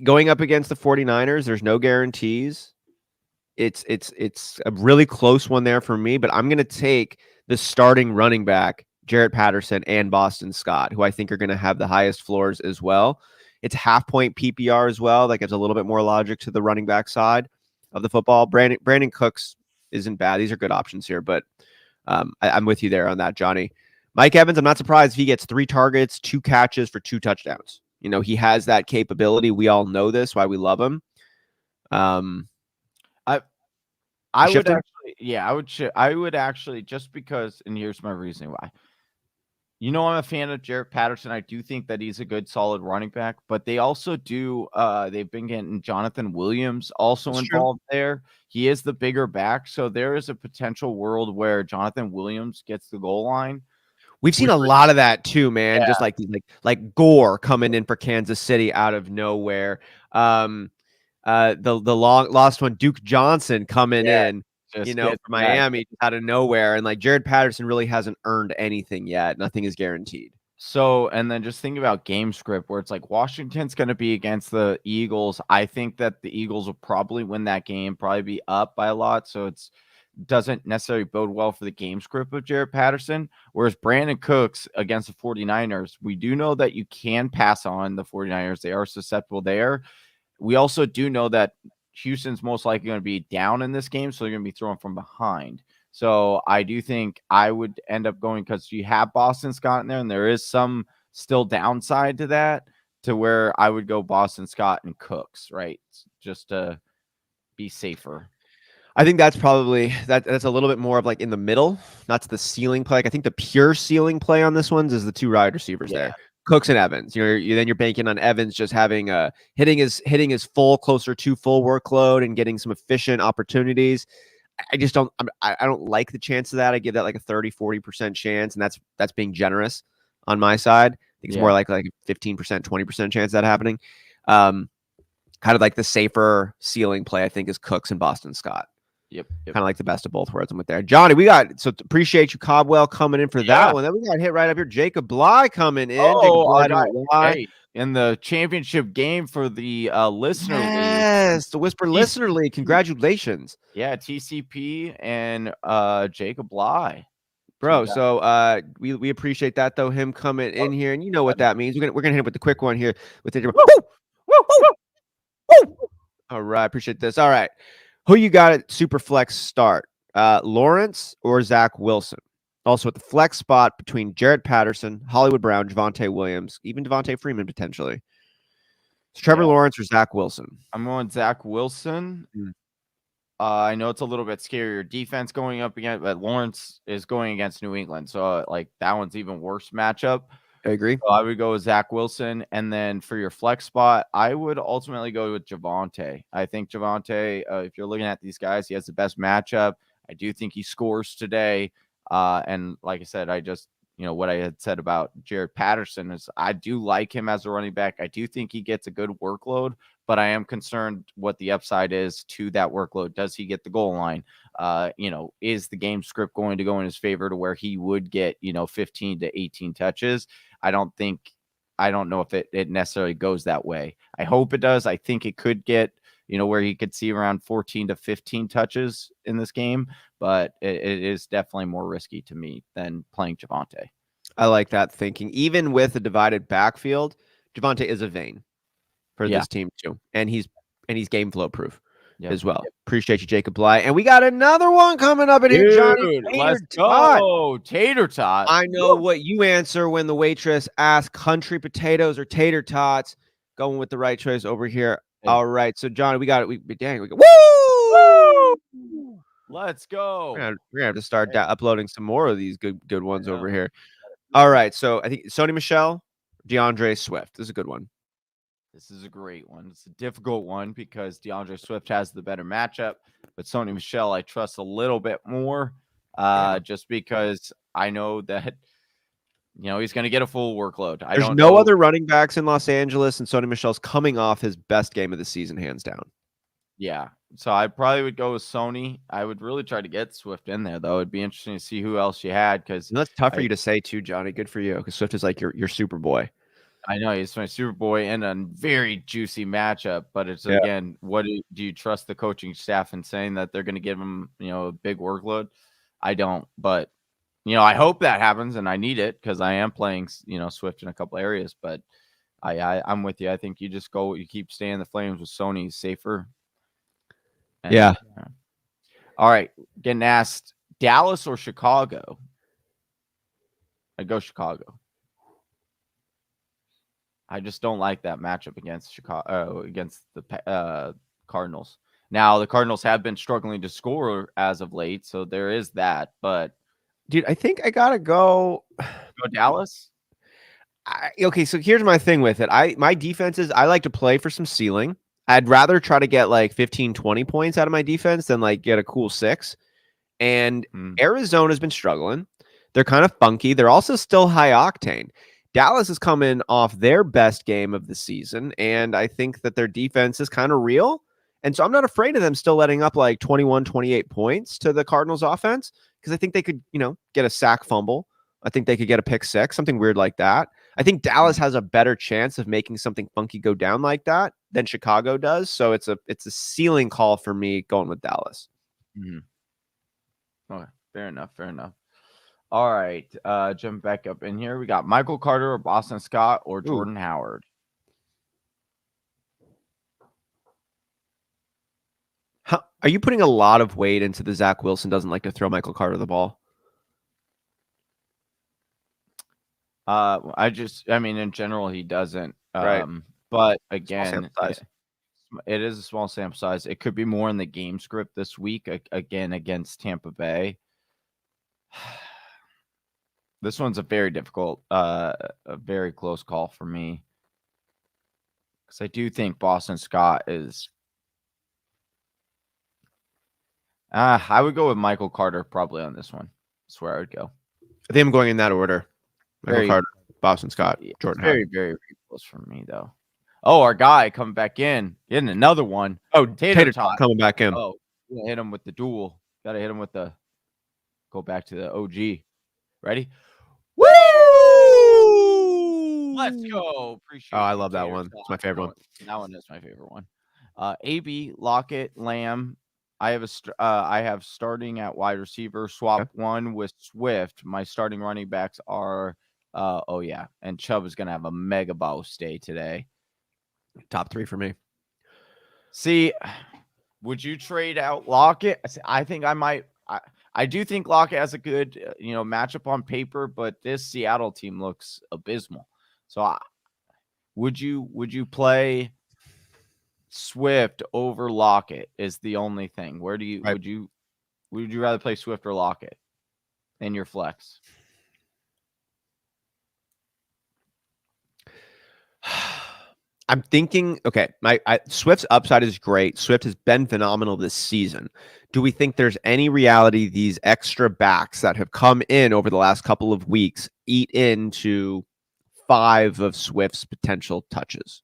Going up against the 49ers, there's no guarantees. It's a really close one there for me, but I'm going to take the starting running back, Jared Patterson, and Boston Scott, who I think are going to have the highest floors as well. It's half-point PPR as well. That gives a little bit more logic to the running back side of the football. Brandon Cooks isn't bad. These are good options here, but I'm with you there on that, Johnny. Mike Evans, I'm not surprised if he gets 3 targets, 2 catches for 2 touchdowns. He has that capability. We all know this, why we love him. I would actually, just because, and here's my reasoning why. I'm a fan of Jared Patterson. I do think that he's a good, solid running back, but they also do. They've been getting Jonathan Williams also involved there. He is the bigger back, so there is a potential world where Jonathan Williams gets the goal line. We've seen a lot of that too, man. Yeah. Just like Gore coming in for Kansas City out of nowhere. The lost one, Duke Johnson coming in, for Miami out of nowhere. And like Jared Patterson really hasn't earned anything yet. Nothing is guaranteed. So, and then just think about game script where it's like Washington's going to be against the Eagles. I think that the Eagles will probably win that game, probably be up by a lot. So it's doesn't necessarily bode well for the game script of Jared Patterson. Whereas Brandon Cooks against the 49ers, we do know that you can pass on the 49ers. They are susceptible there. We also do know that Houston's most likely going to be down in this game, so they're going to be throwing from behind. So I do think I would end up going, because you have Boston Scott in there, and there is some still downside to that, to where I would go Boston Scott and Cooks, right? Just to be safer. I think that's probably that's a little bit more of like in the middle. That's the ceiling play. Like I think the pure ceiling play on this one is the 2 wide receivers there, Cooks and Evans. You're banking on Evans just having hitting his closer to full workload and getting some efficient opportunities. I just don't like the chance of that. I give that like a 30-40% chance, and that's being generous on my side. I think it's more like a 15%, 20% chance of that happening. Kind of like the safer ceiling play, I think, is Cooks and Boston Scott. Yep. Kind of like the best of both worlds. I'm with there. Johnny, appreciate you, Cobwell, coming in for that one. Then we got hit right up here. Jacob Bly coming in. Hey, in the championship game for the listener league. Yes, the Whisper Listener League. Congratulations. Yeah, TCP and Jacob Bly. Bro, so we appreciate that though, him coming in here, and you know what that means. We're gonna hit him with the quick one here with the all right, appreciate this. All right. Who you got at super flex start? Lawrence or Zach Wilson? Also at the flex spot between Jared Patterson, Hollywood Brown, Javonte Williams, even Devontae Freeman potentially. It's Trevor Lawrence or Zach Wilson? I'm going Zach Wilson. I know it's a little bit scarier defense going up against, but Lawrence is going against New England. So, like, that one's even worse matchup. I agree. So I would go with Zach Wilson. And then for your flex spot, I would ultimately go with Javonte. I think Javonte, if you're looking at these guys, he has the best matchup. I do think he scores today. And like I said, what I had said about Jared Patterson is I do like him as a running back. I do think he gets a good workload, but I am concerned what the upside is to that workload. Does he get the goal line? Is the game script going to go in his favor to where he would get, 15 to 18 touches? I don't know if it necessarily goes that way. I hope it does. I think it could get, where he could see around 14 to 15 touches in this game, but it is definitely more risky to me than playing Javonte. I like that thinking. Even with a divided backfield, Javonte is a vein for this team too. And he's game flow proof as well. Appreciate you, Jacob Bly. And we got another one coming up in here, Johnny. Let's go. Tater tot. I know what you answer when the waitress asks country potatoes or tater tots. Going with the right choice over here. All right, so Johnny, we got it. We go. Woo! Let's go. We're gonna have to start uploading some more of these good ones over here. All right, so I think Sony Michel, Deandre Swift. This is a good one. This is a great one. It's a difficult one because DeAndre Swift has the better matchup, but Sony Michel I trust a little bit more, just because I know that. He's going to get a full workload. There's no other running backs in Los Angeles, and Sony Michel's coming off his best game of the season, hands down. Yeah. So I probably would go with Sony. I would really try to get Swift in there, though. It'd be interesting to see who else you had. Because that's tough for you to say, too, Johnny. Good for you, because Swift is like your super boy. I know he's my super boy and a very juicy matchup. But it's, again, what do you trust the coaching staff in saying that they're going to give him, a big workload? I don't. But I hope that happens, and I need it because I am playing, Swift in a couple areas. But I'm with you. I think you just you keep staying the flames with Sony, safer. And, all right, getting asked, Dallas or Chicago? I go Chicago. I just don't like that matchup against Chicago, against the Cardinals. Now the Cardinals have been struggling to score as of late, so there is that, but. Dude, I think I gotta go Dallas. Okay, so here's my thing with it. My defenses, I like to play for some ceiling. I'd rather try to get like 15, 20 points out of my defense than like get a cool 6. And Arizona's been struggling. They're kind of funky. They're also still high octane. Dallas is coming off their best game of the season, and I think that their defense is kind of real. And so I'm not afraid of them still letting up like 21, 28 points to the Cardinals offense. Because I think they could, get a sack fumble. I think they could get a pick 6, something weird like that. I think Dallas has a better chance of making something funky go down like that than Chicago does. So it's a ceiling call for me going with Dallas. Okay, fair enough. All right, jump back up in here. We got Michael Carter or Boston Scott or Jordan Howard. Are you putting a lot of weight into the Zach Wilson doesn't like to throw Michael Carter the ball? In general, he doesn't. Right. But again, it is a small sample size. It could be more in the game script this week, again, against Tampa Bay. This one's a very difficult, a very close call for me. Because I do think Boston Scott is... I would go with Michael Carter probably on this one. That's where I would go. I think I'm going in that order. Michael Carter, Boston Scott, Jordan Howard. Very, very close for me, though. Oh, our guy coming back in. Getting another one. Oh, Tater Tot coming back in. Oh, hit him with the duel. Got to hit him with the... Go back to the OG. Ready? Woo! Let's go. Appreciate I you, love that Tater one. Tot. It's my favorite one. That one is my favorite one. AB, Lockett, Lamb. I have starting at wide receiver. Swap one with Swift. My starting running backs are and Chubb is gonna have a mega boss day today. Top 3 for me. See, would you trade out Lockett? I think I might. I do think Lockett has a good matchup on paper, but this Seattle team looks abysmal. So would you play Swift over Lockett is the only thing. Where do you would you rather play Swift or Lockett in your flex? I'm thinking, okay, Swift's upside is great. Swift has been phenomenal this season. Do we think there's any reality these extra backs that have come in over the last couple of weeks eat into 5 of Swift's potential touches?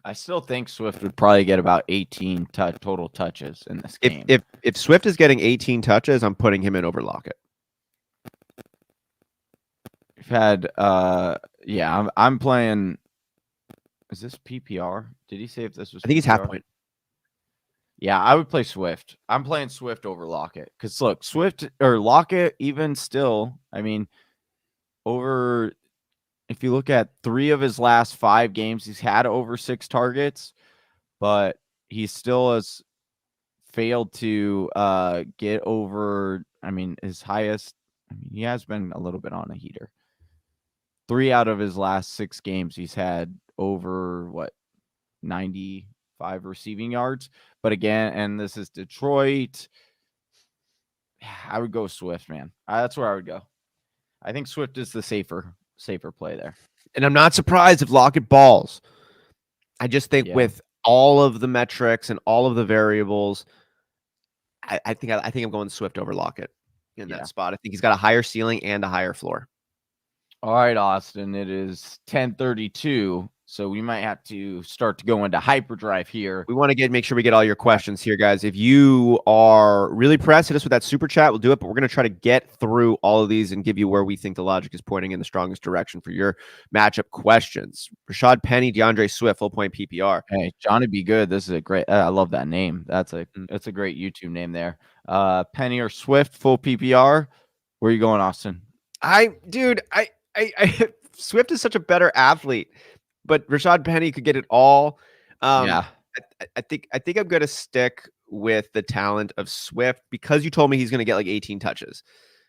I still think Swift would probably get about 18 total touches in this game. If Swift is getting 18 touches, I'm putting him in over Lockett. We've had I'm playing. Is this PPR? Did he say if this was I think he's PPR? half point. Yeah, I would play Swift. I'm playing Swift over Lockett. Because look, Swift or Lockett, even still, I mean, if you look at 3 of his last 5 games, he's had over 6 targets, but he still has failed to get over, his highest. He has been a little bit on a heater. 3 out of his last 6 games, he's had over 95 receiving yards. But again, and this is Detroit, I would go Swift, man. That's where I would go. I think Swift is the safer play there. And I'm not surprised if Lockett balls. I just think with all of the metrics and all of the variables, I think I'm going Swift over Lockett in that spot. I think he's got a higher ceiling and a higher floor. All right, Austin, it is 10:32, so we might have to start to go into hyperdrive here. We want to make sure we get all your questions here, guys. If you are really pressed, hit us with that super chat. We'll do it, but we're going to try to get through all of these and give you where we think the logic is pointing in the strongest direction for your matchup questions. Rashad Penny, DeAndre Swift, full point PPR. Hey, Johnny Be Good. This is a great. I love that name. That's a great YouTube name there. Penny or Swift, full PPR. Where are you going, Austin? Swift is such a better athlete, but Rashad Penny could get it all. I think I'm going to stick with the talent of Swift because you told me he's going to get like 18 touches.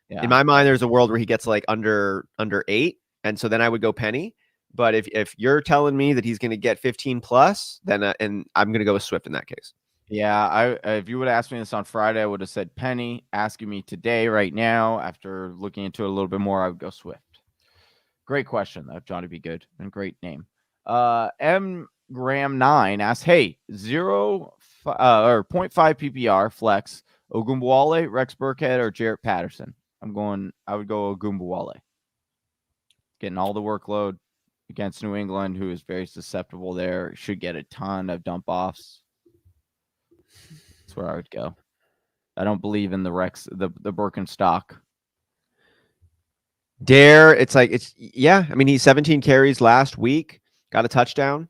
Yeah. In my mind, there's a world where he gets like under 8, and so then I would go Penny. But if you're telling me that he's going to get 15 plus, then and I'm going to go with Swift in that case. Yeah, if you would have asked me this on Friday, I would have said Penny. Asking me today, right now, after looking into it a little bit more, I would go Swift. Great question, though, Johnny Be Good, and great name. M Graham 9 asks, hey, 0.5 PPR flex Ogunbowale, Rex Burkhead, or Jarrett Patterson. I would go Ogunbowale. Getting all the workload against New England, who is very susceptible there. Should get a ton of dump offs. That's where I would go. I don't believe in the Birkenstock. He's 17 carries last week, got a touchdown.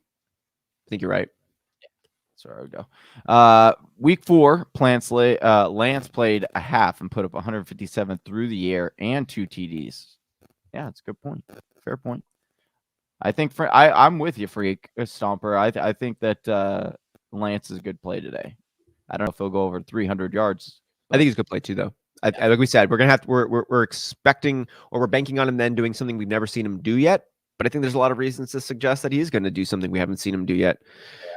I think you're right. That's where I would go. Week 4, Lance played a half and put up 157 through the air and 2 TDs. Yeah, that's a good point. Fair point. I think I'm with you, Freak Stomper. I think that Lance is a good play today. I don't know if he'll go over 300 yards. I think he's a good play too, though. Like we said, we're expecting, or we're banking on him then doing something we've never seen him do yet. But I think there's a lot of reasons to suggest that he is going to do something we haven't seen him do yet.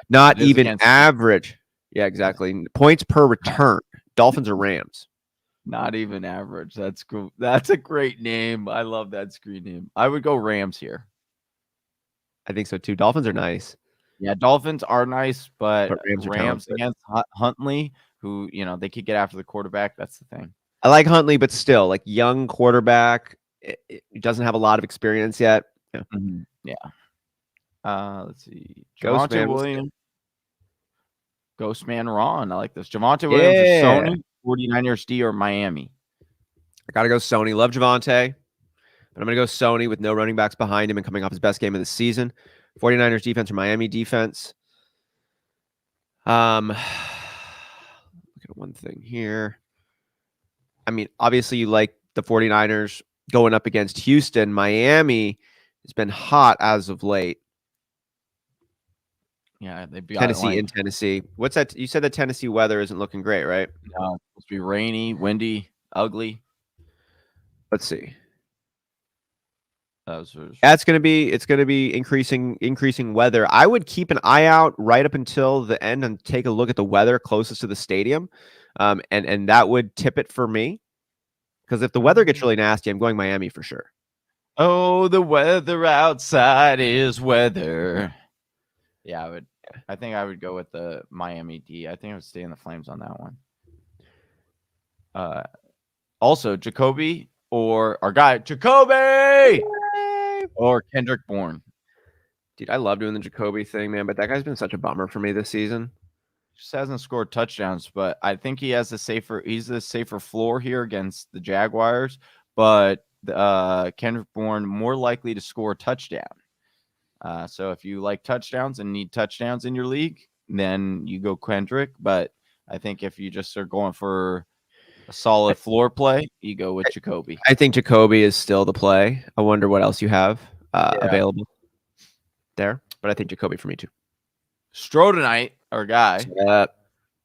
Not even average. Yeah, exactly. Points per return. Dolphins or Rams. Not even average. That's cool. That's a great name. I love that screen name. I would go Rams here. I think so too. Dolphins are nice. Yeah, Dolphins are nice, but Rams against Huntley, who, they could get after the quarterback. That's the thing. I like Huntley, but still, like young quarterback. It doesn't have a lot of experience yet. Yeah. Mm-hmm. Yeah. Let's see. Javonte Williams. Ghostman Ron. I like this. Javonte Williams or Sony, 49ers D or Miami. I got to go Sony. Love Javonte. But I'm going to go Sony with no running backs behind him and coming off his best game of the season. 49ers defense or Miami defense. Look at one thing here. I mean, obviously you like the 49ers going up against Houston. Miami has been hot as of late. Yeah, they've got Tennessee in Tennessee. What's that? You said the Tennessee weather isn't looking great, right? No, it's supposed to be rainy, windy, ugly. Let's see. It's going to be increasing weather. I would keep an eye out right up until the end and take a look at the weather closest to the stadium. And that would tip it for me. Because if the weather gets really nasty, I'm going Miami for sure. Oh, the weather outside is weather. Yeah, I think I would go with the Miami D. I think I would stay in the Flames on that one. Also, Jacoby or our guy Jacoby or Kendrick Bourne. Dude, I love doing the Jacoby thing, man, but that guy's been such a bummer for me this season. Just hasn't scored touchdowns, but I think he's the safer floor here against the Jaguars. But Kendrick Bourne more likely to score a touchdown. So if you like touchdowns and need touchdowns in your league, then you go Kendrick. But I think if you just are going for a solid floor play, you go with Jacoby. I think Jacoby is still the play. I wonder what else you have available there. But I think Jacoby for me too. Strodanite, our guy.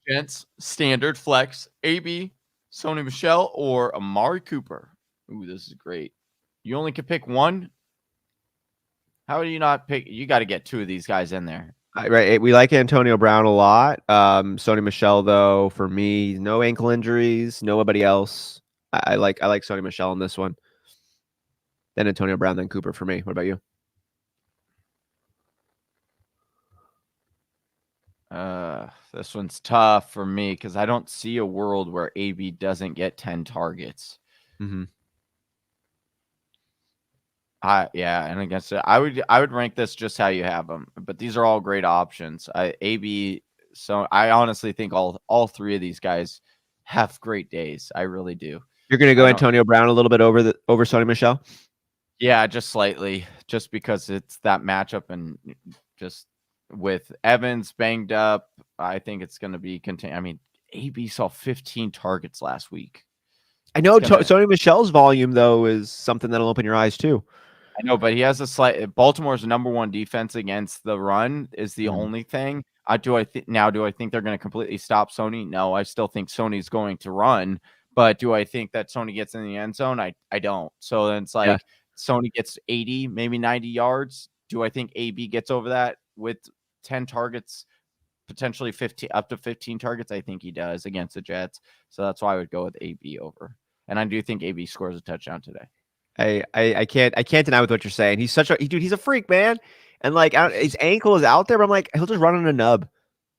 Gents, standard flex, AB, Sony Michel, or Amari Cooper. Ooh, this is great. You only can pick one. How do you not pick? You got to get two of these guys in there. Right. We like Antonio Brown a lot. Sony Michel, though, for me, no ankle injuries, nobody else. I like Sony Michel in this one. Then Antonio Brown, then Cooper for me. What about you? This one's tough for me because I don't see a world where AB doesn't get 10 targets. Mm-hmm. And against it, I would rank this just how you have them, but these are all great options. So I honestly think all three of these guys have great days. I really do. You're gonna go Antonio Brown a little bit over Sony Michel? Yeah, just slightly, just because it's that matchup and just with Evans banged up, I think it's going to be contained. I mean, AB saw 15 targets last week. I know Sony Michel's volume though is something that'll open your eyes too. I know, but he has a slight. Baltimore's number one defense against the run is the only thing. Do I think they're going to completely stop Sony? No, I still think Sony's going to run. But do I think that Sony gets in the end zone? I don't. So then it's like Sony gets 80, maybe 90 yards. Do I think AB gets over that with 10 targets, potentially 15 up to 15 targets? I think he does against the Jets. So that's why I would go with AB over. And I do think AB scores a touchdown today. I can't deny with what you're saying. He's he's a freak, man. And like his ankle is out there, but I'm like, he'll just run on a nub.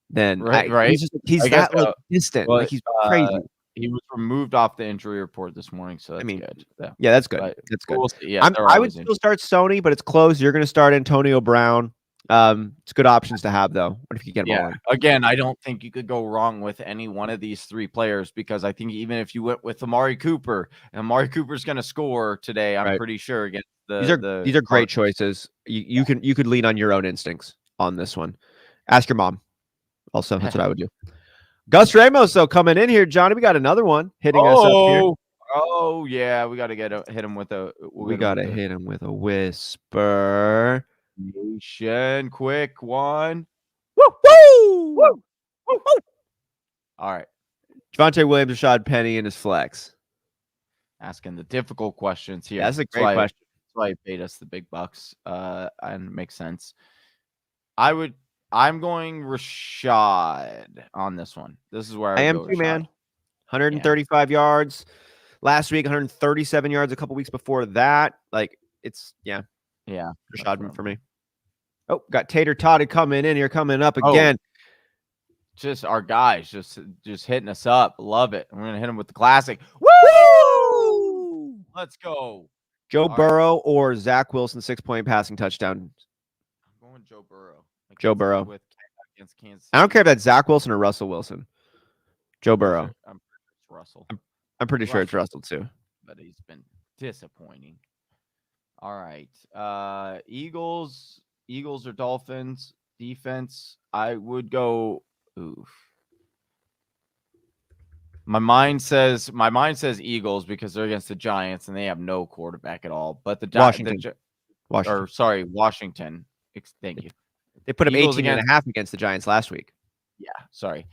Then right. He's that like distant. Like he's crazy. He was removed off the injury report this morning, so that's good. Yeah, that's good. That's good. We'll yeah, I would still start Sony, but it's close. You're going to start Antonio Brown. It's good options to have, though. What if you get them all in? Again, I don't think you could go wrong with any one of these three players because I think even if you went with Amari Cooper, and Amari Cooper's going to score today, I'm pretty sure against these are great choices. You could lean on your own instincts on this one. Ask your mom. Also, that's what I would do. Gus Ramos, though, coming in here, Johnny. We got another one hitting us up here. Oh yeah, we got to hit him with a. We got to hit him with a whisper. Nation, quick one. Woo woo! Woo woo! All right, Javonte Williams, Rashad Penny, and his flex. Asking the difficult questions here. Yeah, that's a great question. That's why he paid us the big bucks. And it makes sense. I'm going Rashad on this one. This is where I am too, man. 135 yards last week, 137 yards a couple weeks before that. Like it's Rashad for me. Oh, got Tater Toddy coming in here, coming up again. Just our guys, just hitting us up. Love it. We're gonna hit him with the classic. Woo! Let's go. Joe Burrow or Zach Wilson 6-point passing touchdown. I'm going Joe Burrow. Joe Burrow against Kansas City. I don't care if that's Zach Wilson or Russell Wilson. Joe Burrow. I'm pretty sure it's Russell. I'm pretty sure it's Russell too. But he's been disappointing. All right. Eagles or Dolphins defense. I would go. Oof. My mind says Eagles because they're against the Giants and they have no quarterback at all. But Washington. Thank you. They put up Eagles 18 and a half against the Giants last week. Yeah, sorry.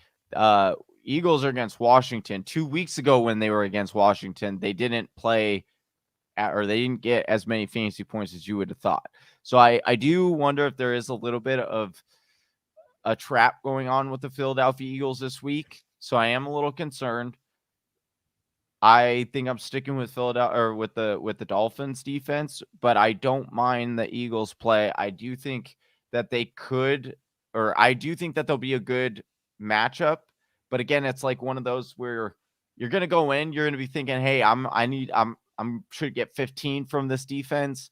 Eagles are against Washington. 2 weeks ago when they were against Washington, they didn't play or they didn't get as many fantasy points as you would have thought. So I do wonder if there is a little bit of a trap going on with the Philadelphia Eagles this week. So I am a little concerned. I think I'm sticking with Philadelphia or with the Dolphins defense, but I don't mind the Eagles play. I do think that they could, or I do think that they'll be a good matchup. But again, it's like one of those where you're going to go in, you're going to be thinking, "Hey, I'm should get 15 from this defense."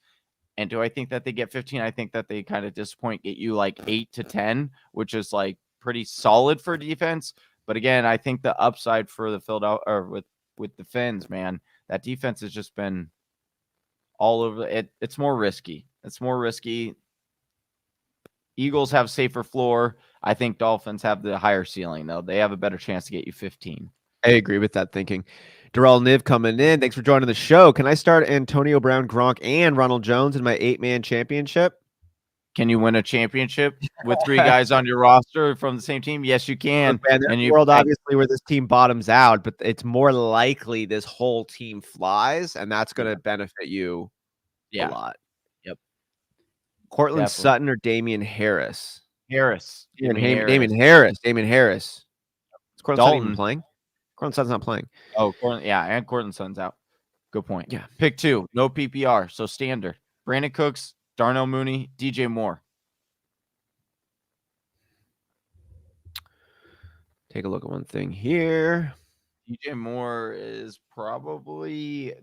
And do I think that they get 15? I think that they kind of disappoint, get you like 8 to 10, which is like pretty solid for defense. But again, I think the upside for the Philadelphia or with the Fins, man, that defense has just been all over it. It's more risky. Eagles have safer floor. I think Dolphins have the higher ceiling, though. They have a better chance to get you 15. I agree with that thinking. Darrell Niv coming in. Thanks for joining the show. Can I start Antonio Brown, Gronk, and Ronald Jones in my 8-man championship? Can you win a championship with 3 guys on your roster from the same team? Yes, you can. Look, man, there's a world, obviously, where this team bottoms out, but it's more likely this whole team flies, and that's going to benefit you a lot. Yep. Cortland Sutton or Damian Harris? Damian Harris. Is Cortland Sutton even playing? Cortland Sutton's not playing. Oh, and Cortland Sutton's out. Good point. Yeah. Pick 2. No PPR, so standard. Brandon Cooks, Darnell Mooney, DJ Moore. Take a look at one thing here. DJ Moore is probably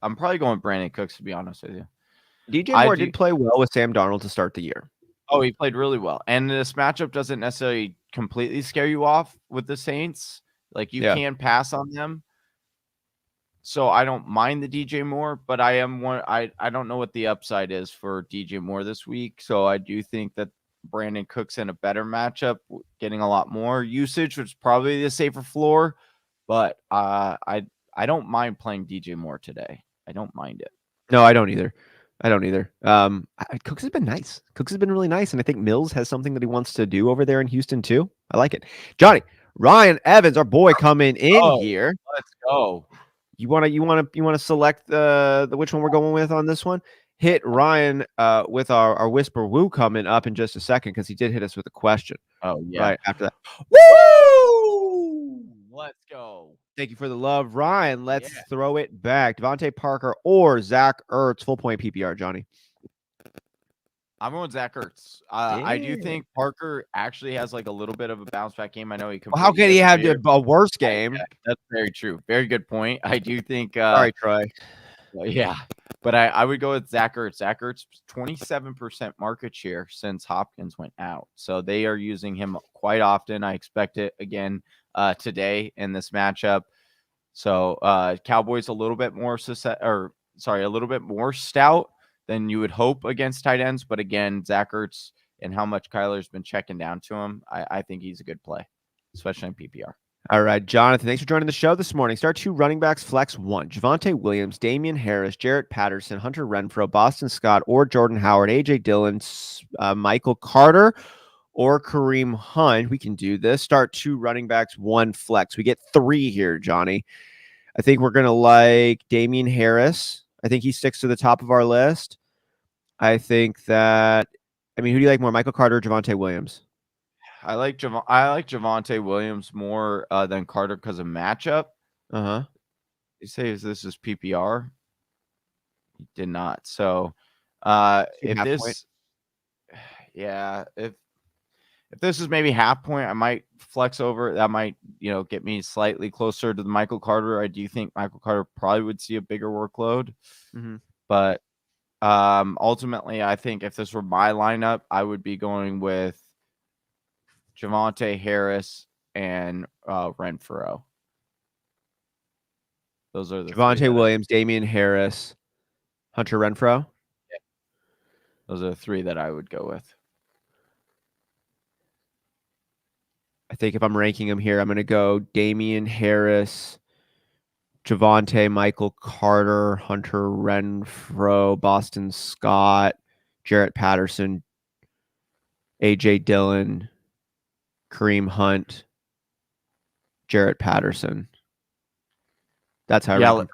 I'm probably going Brandon Cooks, to be honest with you. DJ Moore did play well with Sam Darnold to start the year. Oh, he played really well. And this matchup doesn't necessarily completely scare you off with the Saints. Like, you can pass on them. So I don't mind the DJ Moore, but I don't know what the upside is for DJ Moore this week. So I do think that Brandon Cook's in a better matchup, getting a lot more usage, which is probably the safer floor. But I don't mind playing DJ Moore today. I don't mind it. No, I don't either. Cooks has been nice. Cooks has been really nice, and I think Mills has something that he wants to do over there in Houston too. I like it. Johnny, Ryan Evans, our boy, coming in here. Let's go. You want to select the which one we're going with on this one? Hit Ryan with our Whisper Woo coming up in just a second because he did hit us with a question. Oh yeah. Right after that. Woo! Let's go. Thank you for the love, Ryan. Let's throw it back. Devontae Parker or Zach Ertz, full point PPR, Johnny. I'm going Zach Ertz. I do think Parker actually has like a little bit of a bounce back game. I know he. Well, how could he have a worse game? That's very true. Very good point. I do think. Sorry, Troy. Yeah, but I would go with Zach Ertz. Zach Ertz, 27% market share since Hopkins went out, so they are using him quite often. I expect it again today in this matchup. So Cowboys a little bit more stout than you would hope against tight ends. But again, Zach Ertz and how much Kyler's been checking down to him, I think he's a good play, especially in PPR. All right, Jonathan, thanks for joining the show this morning. Start 2 running backs, flex 1. Javonte Williams, Damian Harris, Jarrett Patterson, Hunter Renfrow, Boston Scott, or Jordan Howard, A.J. Dillon, Michael Carter, or Kareem Hunt. We can do this. Start 2 running backs, 1 flex. We get 3 here, Johnny. I think we're going to like Damian Harris. I think he sticks to the top of our list. I think that, who do you like more, Michael Carter or Javonte Williams? I like Javonte Williams more than Carter because of matchup. You say this is PPR? He did not. So if this is maybe half point, I might flex over. That might get me slightly closer to the Michael Carter. I do think Michael Carter probably would see a bigger workload, but ultimately, I think if this were my lineup, I would be going with Javonte, Harris, and Renfrow. Those are the Javonte Williams, Damian Harris, Hunter Renfrow. Yeah. Those are the 3 that I would go with. I think if I'm ranking them here, I'm going to go Damian Harris, Javonte, Michael Carter, Hunter Renfrow, Boston Scott, Jarrett Patterson, A.J. Dillon, Kareem Hunt, Jarrett Patterson. That's how I rank them.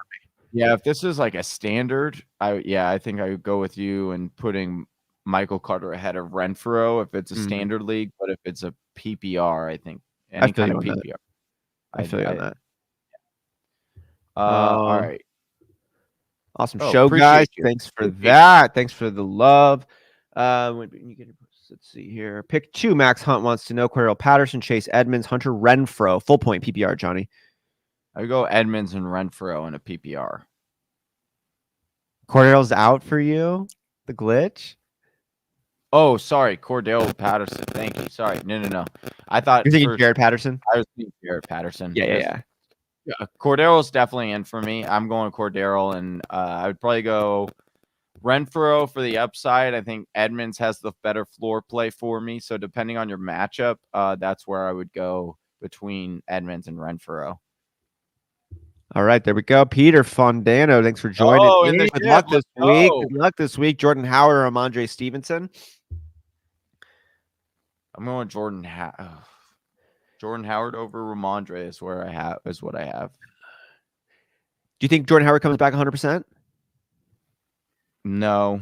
Yeah, if this is like a standard, I think I would go with you and putting Michael Carter ahead of Renfrow if it's a standard league, but if it's a PPR, I think any kind of PPR. I feel you on that. All right. Awesome show, guys. Thanks for that. Thanks for the love. Let's see here. Pick 2. Max Hunt wants to know Cordell Patterson, Chase Edmonds, Hunter Renfrow. Full point PPR, Johnny. I would go Edmonds and Renfrow in a PPR. Cordell's out for you? The glitch? Oh, sorry. Cordell Patterson. Thank you. Sorry. No. I thought you're thinking Jared Patterson? I was thinking Jared Patterson. Yeah. Cordarrelle's definitely in for me. I'm going Cordarrelle, and I would probably go Renfrow for the upside. I think Edmonds has the better floor play for me. So depending on your matchup, that's where I would go between Edmonds and Renfrow. All right, there we go. Peter Fondano, thanks for joining in. Good luck this week. Good luck this week. Jordan Howard or Ramondre Stevenson? I'm going Jordan Howard over Ramondre is what I have. Do you think Jordan Howard comes back 100%? No.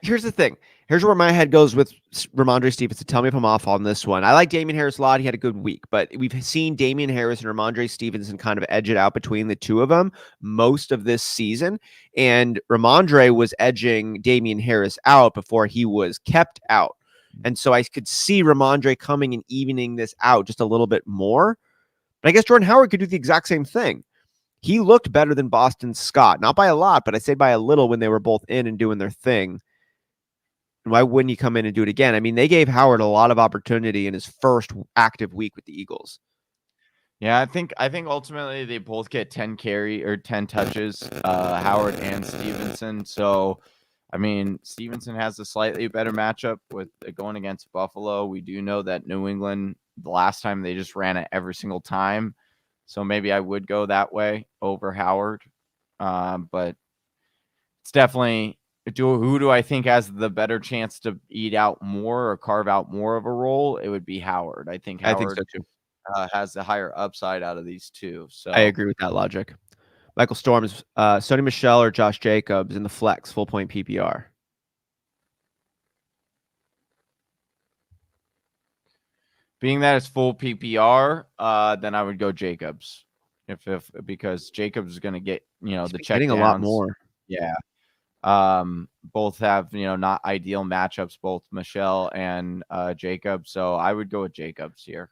Here's the thing. Here's where my head goes with Ramondre Stevenson. Tell me if I'm off on this one. I like Damian Harris a lot. He had a good week, but we've seen Damian Harris and Ramondre Stevenson kind of edge it out between the two of them most of this season. And Ramondre was edging Damian Harris out before he was kept out. And so I could see Ramondre coming and evening this out just a little bit more. But I guess Jordan Howard could do the exact same thing. He looked better than Boston Scott. Not by a lot, but I say by a little when they were both in and doing their thing. And why wouldn't he come in and do it again? I mean, they gave Howard a lot of opportunity in his first active week with the Eagles. Yeah, I think ultimately they both get 10 touches, Howard and Stevenson. So, I mean, Stevenson has a slightly better matchup with going against Buffalo. We do know that New England, the last time they just ran it every single time. So maybe I would go that way over Howard. But it's definitely, who do I think has the better chance to eat out more or carve out more of a role? It would be Howard. I think so too. Has the higher upside out of these two. So I agree with that logic. Michael Storms, Sony Michel or Josh Jacobs in the flex full point PPR. Being that it's full PPR, then I would go Jacobs. Because Jacobs is going to get, the check getting a lot more. Yeah. Both have, not ideal matchups, both Michel and Jacobs. So I would go with Jacobs here.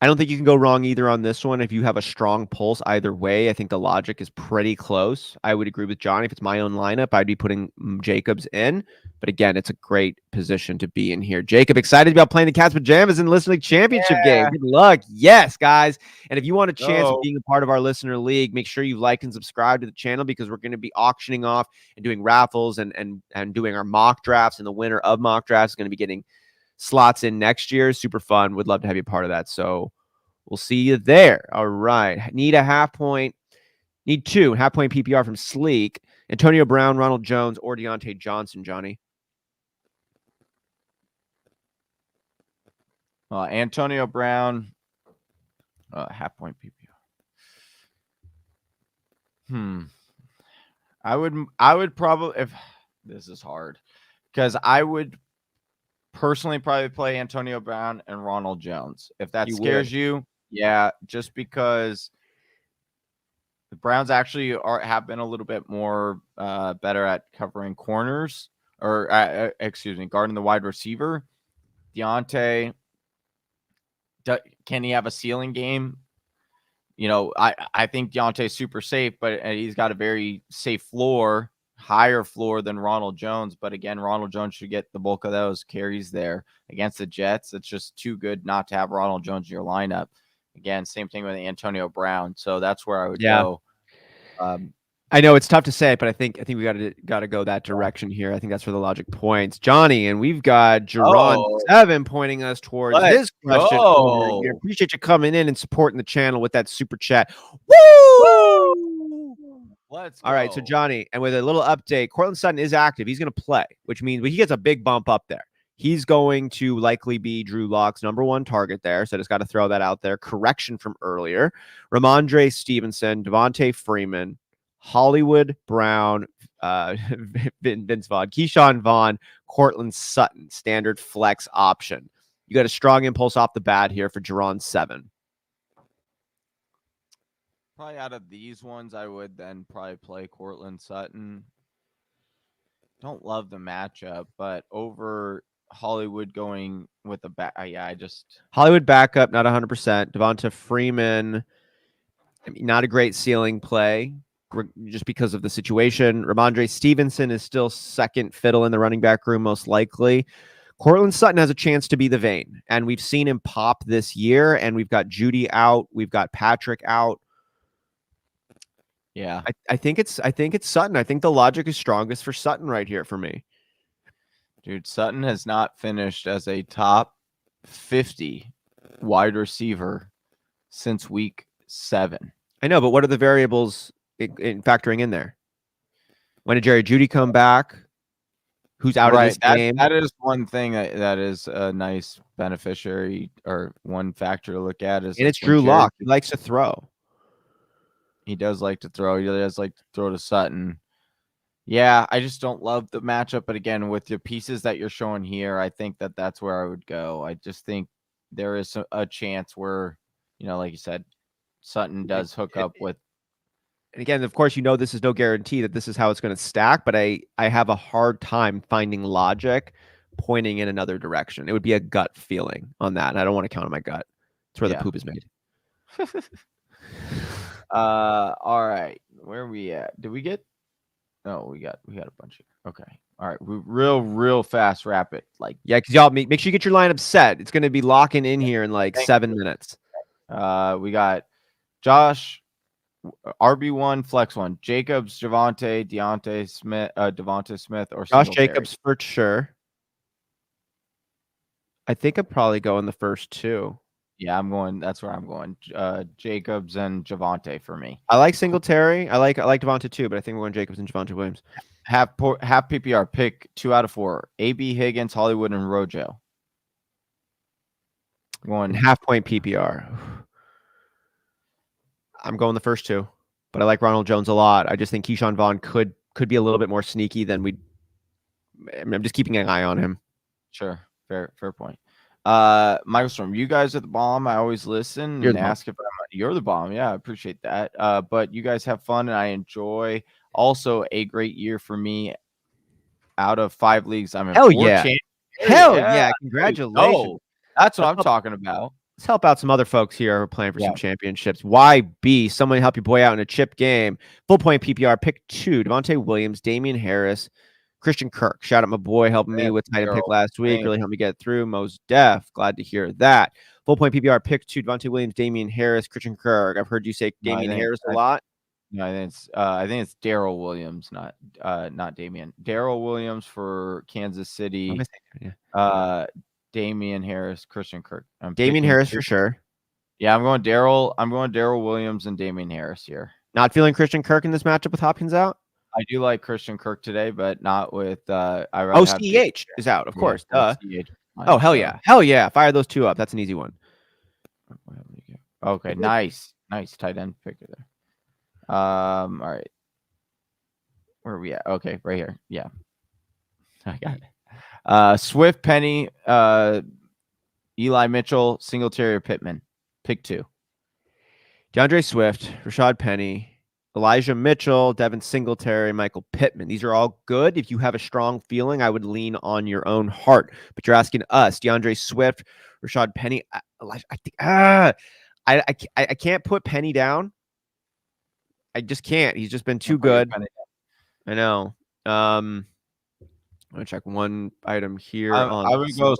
I don't think you can go wrong either on this one. If you have a strong pulse either way, I think the logic is pretty close. I would agree with Johnny. If it's my own lineup, I'd be putting Jacobs in. But again, it's a great position to be in here. Jacob, excited about playing the Cats Pajamas in the Listener League Championship game. Good luck. Yes, guys. And if you want a chance of being a part of our Listener League, make sure you like and subscribe to the channel because we're going to be auctioning off and doing raffles and doing our mock drafts. And the winner of mock drafts is going to be getting slots in next year. Super fun. Would love to have you a part of that. So we'll see you there. All right. Need 2 half-point PPR from Sleek. Antonio Brown, Ronald Jones, or Deontay Johnson, Johnny. Antonio Brown, half-point PPR. I would probably, if this is hard, because I would personally probably play Antonio Brown and Ronald Jones. If that scares you, yeah, just because the Browns actually have been a little bit more better at covering corners or guarding the wide receiver. Deontay, can he have a ceiling game? I think Deontay's super safe, but he's got a very safe floor, higher floor than Ronald Jones. But again, Ronald Jones should get the bulk of those carries there against the Jets. It's just too good not to have Ronald Jones in your lineup. Again, same thing with Antonio Brown. So that's where I would go. I know it's tough to say, but I think we got to go that direction here. I think that's where the logic points, Johnny, and we've got Jerron 7 pointing us towards his question. We appreciate you coming in and supporting the channel with that super chat. Woo! Let's go. All right, so Johnny, and with a little update, Cortland Sutton is active. He's going to play, which means he gets a big bump up there. He's going to likely be Drew Lock's #1 target there. So just got to throw that out there. Correction from earlier. Ramondre Stevenson, Devontae Freeman, Hollywood Brown, Vince Vaughn, Keyshawn Vaughn, Cortland Sutton, standard flex option. You got a strong impulse off the bat here for Jerron 7. Probably out of these ones, I would then probably play Cortland Sutton. Don't love the matchup, but over Hollywood going with the back. Hollywood backup, not 100%. Devonta Freeman, not a great ceiling play just because of the situation. Ramondre Stevenson is still second fiddle in the running back room, most likely. Cortland Sutton has a chance to be the vein, and we've seen him pop this year, and we've got Judy out. We've got Patrick out. Yeah. I think it's Sutton. I think the logic is strongest for Sutton right here for me. Dude, Sutton has not finished as a top 50 wide receiver since week 7. I know, but what are the variables in factoring in there? When did Jerry Jeudy come back? Who's out of this game? That is one thing that is a nice beneficiary or one factor to look at. And it's Drew Lock. He likes to throw. He does like to throw. He does like to throw to Sutton. Yeah, I just don't love the matchup. But again, with the pieces that you're showing here, I think that's where I would go. I just think there is a chance where, like you said, Sutton does hook up with. And again, of course, this is no guarantee that this is how it's going to stack, but I have a hard time finding logic pointing in another direction. It would be a gut feeling on that, and I don't want to count on my gut. It's where the poop is made. All right. Where are we at? Did we get? No, we got a bunch here. Okay. All right. We real fast wrap it. Because y'all make sure you get your lineup set. It's going to be locking in here in 7 minutes. We got Josh, RB1, Flex 1, Jacobs, Javonte, Devonta Smith, or Josh Singletary. Jacobs for sure. I think I'm probably going the first 2. Yeah, that's where I'm going. Jacobs and Javonte for me. I like Singletary. I like Devonta too, but I think we're going Jacobs and Javonte Williams. Half PPR, pick 2 out of 4. AB, Higgins, Hollywood, and Rojo. Going half-point PPR. I'm going the first 2, but I like Ronald Jones a lot. I just think Keyshawn Vaughn could be a little bit more sneaky than I'm just keeping an eye on him. Sure. Fair point. Michael Storm, you guys are the bomb. I always listen and ask if you're the bomb. Yeah, I appreciate that. But you guys have fun and I enjoy. Also, a great year for me. Out of 5 leagues, I'm in 4 champions. Hell yeah! Congratulations. Oh, that's what I'm talking about. Let's help out some other folks here who are playing for some championships. YB, someone help your boy out in a chip game. Full point PPR, pick 2. Devontae Williams, Damian Harris, Christian Kirk. Shout out my boy helping me with tight end pick last week. Really helped me get through. Most def. Glad to hear that. Full point PPR, pick 2. Devontae Williams, Damian Harris, Christian Kirk. I've heard you say Damian Harris a lot. No, I think it's Darrell Williams, not Damian. Darrell Williams for Kansas City. Damian Harris, Christian Kirk. Damian Harris for sure. Yeah, I'm going Darrell Williams and Damian Harris here. Not feeling Christian Kirk in this matchup with Hopkins out? I do like Christian Kirk today, but not with CEH is out, of course. Oh, hell yeah. Fire those 2 up. That's an easy one. Okay, nice tight end pick there. All right. Where are we at? Okay, right here. Yeah. I got it. Swift, Penny, Eli Mitchell, Singletary, or Pittman. Pick 2. DeAndre Swift, Rashad Penny, Elijah Mitchell, Devin Singletary, Michael Pittman. These are all good. If you have a strong feeling, I would lean on your own heart. But you're asking us, DeAndre Swift, Rashad Penny. I can't put Penny down. I just can't. He's just been too good. I know. I'm gonna check one item here. I would go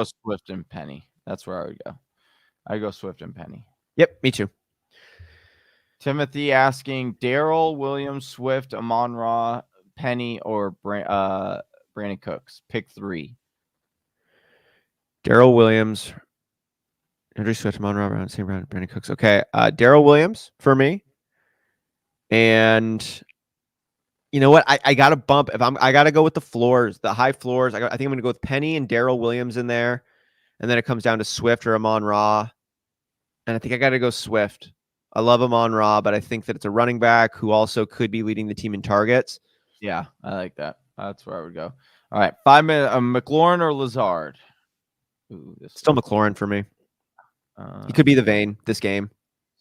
Swift and Penny. That's where I would go. I go Swift and Penny. Yep, me too. Timothy asking Daryl, Williams, Swift, Amon-Ra, Penny, or Brandon Cooks. Pick 3. Daryl Williams, Andrew Swift, Amon-Ra, Brown, St. Brown, Brandon Cooks. Okay, Daryl Williams for me. And you know what? I got to bump. I got to go with the floors, the high floors. I think I'm going to go with Penny and Daryl Williams in there. And then it comes down to Swift or Amon-Ra. And I think I got to go Swift. I love Amon-Ra, but I think that it's a running back who also could be leading the team in targets. Yeah, I like that. That's where I would go. All right, 5 minutes. McLaurin or Lazard? Ooh, Still McLaurin for me. He could be the vein this game.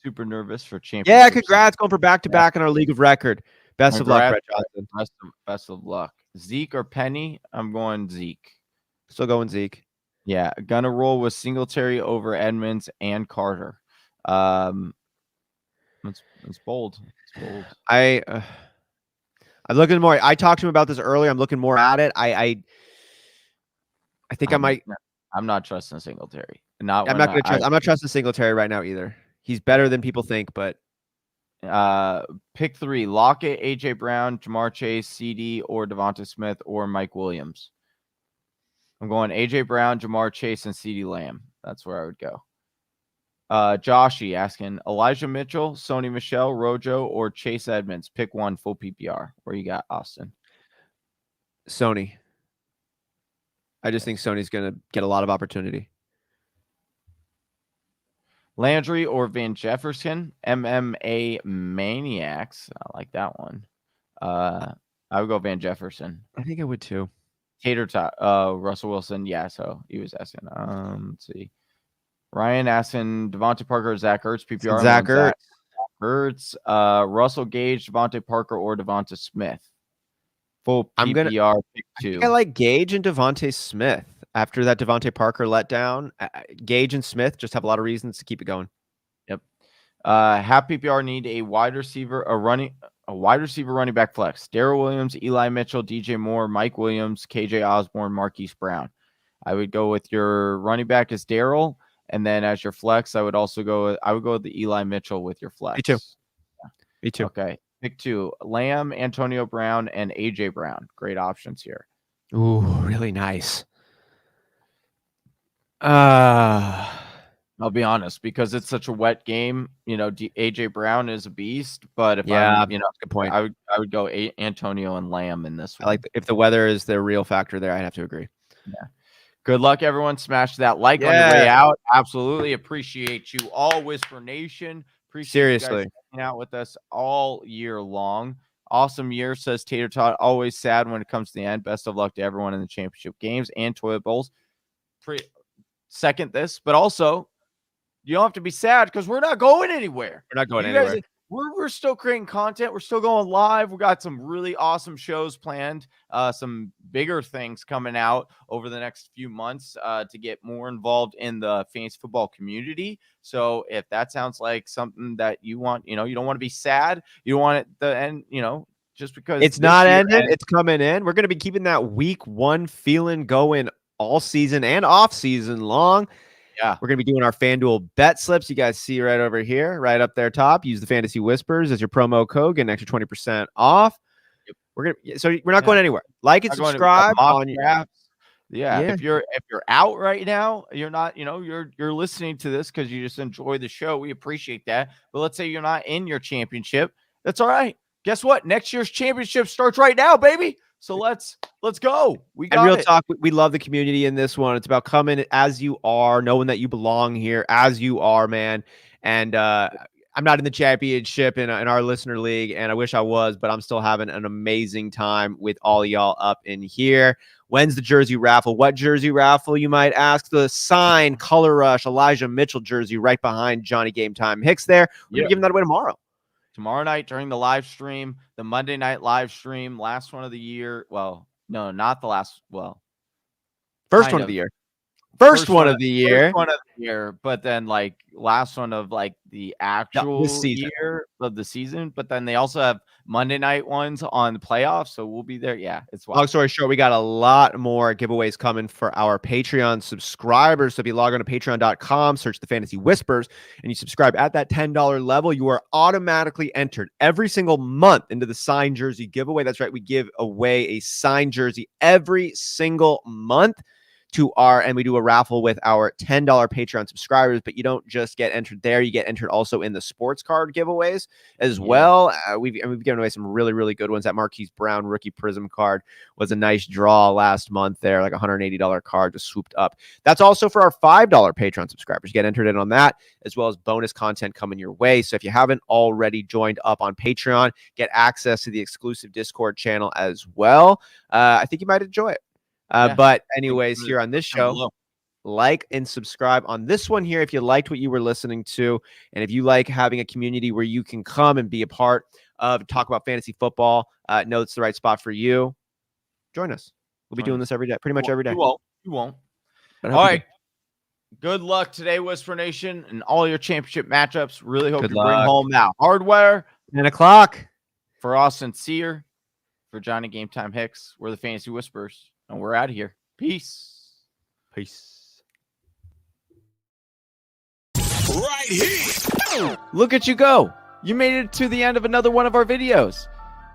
Super nervous for championship. Yeah, congrats. Going for back-to-back in our league of record. Best of luck, Brett Johnson. Best of luck. Zeke or Penny? I'm going Zeke. Still going Zeke. Yeah, gonna roll with Singletary over Edmonds and Carter. It's bold. It's bold. I'm looking more. I talked to him about this earlier. I'm looking more at it. I think I might. I'm not trusting Singletary. I'm not going to trust. I'm not trusting Singletary right now either. He's better than people think, but pick 3: Lockett, AJ Brown, Jamar Chase, CD, or Devonta Smith, or Mike Williams. I'm going AJ Brown, Jamar Chase, and CD Lamb. That's where I would go. Joshy asking Elijah Mitchell, Sony Michel, Rojo, or Chase Edmonds. Pick 1, full PPR. Where you got, Austin? Sony. I just think Sony's going to get a lot of opportunity. Landry or Van Jefferson, MMA Maniacs. I like that one. I would go Van Jefferson. I think I would too. Tater Tot, Russell Wilson. Yeah, so he was asking. Let's see. Ryan asking Devontae Parker or Zach Ertz. PPR. Zach Ertz. Russell Gage, Devontae Parker, or Devonta Smith. Full PPR. Pick 2. I like Gage and Devontae Smith. After that Devontae Parker letdown, Gage and Smith just have a lot of reasons to keep it going. Yep. Half PPR need a wide receiver, running back flex. Daryl Williams, Eli Mitchell, DJ Moore, Mike Williams, KJ Osborne, Marquise Brown. I would go with your running back as Daryl, and then as your flex, I would go with the Eli Mitchell with your flex. Me too. Yeah. Me too. Okay. Pick 2: Lamb, Antonio Brown, and AJ Brown. Great options here. Ooh, really nice. I'll be honest, because it's such a wet game. AJ Brown is a beast, but if good point. I would go Antonio and Lamb in this one. I like if the weather is the real factor there, I'd have to agree. Yeah. Good luck, everyone. Smash that like on your way out. Absolutely appreciate you all, Whisper Nation. Appreciate you guys hanging out with us all year long. Awesome year, says Tater Tot. Always sad when it comes to the end. Best of luck to everyone in the championship games and toilet bowls. Second this, but also you don't have to be sad because we're not going anywhere. We're not going anywhere. We're still creating content. We're still going live. We got some really awesome shows planned, some bigger things coming out over the next few months to get more involved in the fantasy football community. So if that sounds like something that you want, you don't want to be sad. You don't want it to end, just because it's not ending. It's coming in. We're going to be keeping that week 1 feeling going all season and off season long. Yeah. We're going to be doing our FanDuel bet slips. You guys see right over here, right up there top. Use the Fantasy Whispers as your promo code. Get an extra 20% off. Yep. We're not going anywhere. Like and subscribe on your apps. Yeah. If you're out right now, you're not, you're listening to this because you just enjoy the show. We appreciate that. But let's say you're not in your championship. That's all right. Guess what? Next year's championship starts right now, baby. So let's go. We got real talk. We love the community in this one. It's about coming as you are, knowing that you belong here as you are, man. And I'm not in the championship in our listener league, and I wish I was, but I'm still having an amazing time with all y'all up in here. When's the jersey raffle? What jersey raffle, you might ask? The signed Color Rush Elijah Mitchell jersey right behind Johnny Game Time Hicks there. We're going to be giving that away tomorrow. Tomorrow night during the live stream, the Monday night live stream, last one of the year. Well, no, not the last. Well, first one of the year. First one of the year. First one of the year, but then like last one of like the actual year of the season. But then they also have Monday night ones on the playoffs, so we'll be there. Yeah, it's wild. Long story short, we got a lot more giveaways coming for our Patreon subscribers. So if you log on to patreon.com, search the Fantasy Whispers, and you subscribe at that $10 level, you are automatically entered every single month into the signed jersey giveaway. That's right, we give away a signed jersey every single month and we do a raffle with our $10 Patreon subscribers, but you don't just get entered there. You get entered also in the sports card giveaways as well. We've given away some really, really good ones. That Marquise Brown rookie Prism card was a nice draw last month there, like a $180 card just swooped up. That's also for our $5 Patreon subscribers. You get entered in on that, as well as bonus content coming your way. So if you haven't already joined up on Patreon, get access to the exclusive Discord channel as well. I think you might enjoy it. But anyways, here on this show, like and subscribe on this one here if you liked what you were listening to. And if you like having a community where you can come and be a part of, talk about fantasy football, know it's the right spot for you, join us. We'll be doing this every day, pretty much every day. You won't. All right. Good luck today, Whisper Nation, and all your championship matchups. Really hope you bring home that hardware. 10 o'clock. For Austin Sear, for Johnny Game Time Hicks, we're the Fantasy Whispers. And we're out of here. Peace. Right here. Look at you go. You made it to the end of another one of our videos.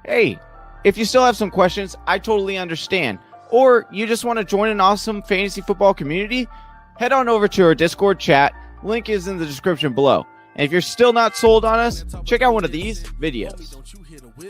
Hey, if you still have some questions, I totally understand. Or you just want to join an awesome fantasy football community, head on over to our Discord chat. Link is in the description below. And if you're still not sold on us, check out one of these videos.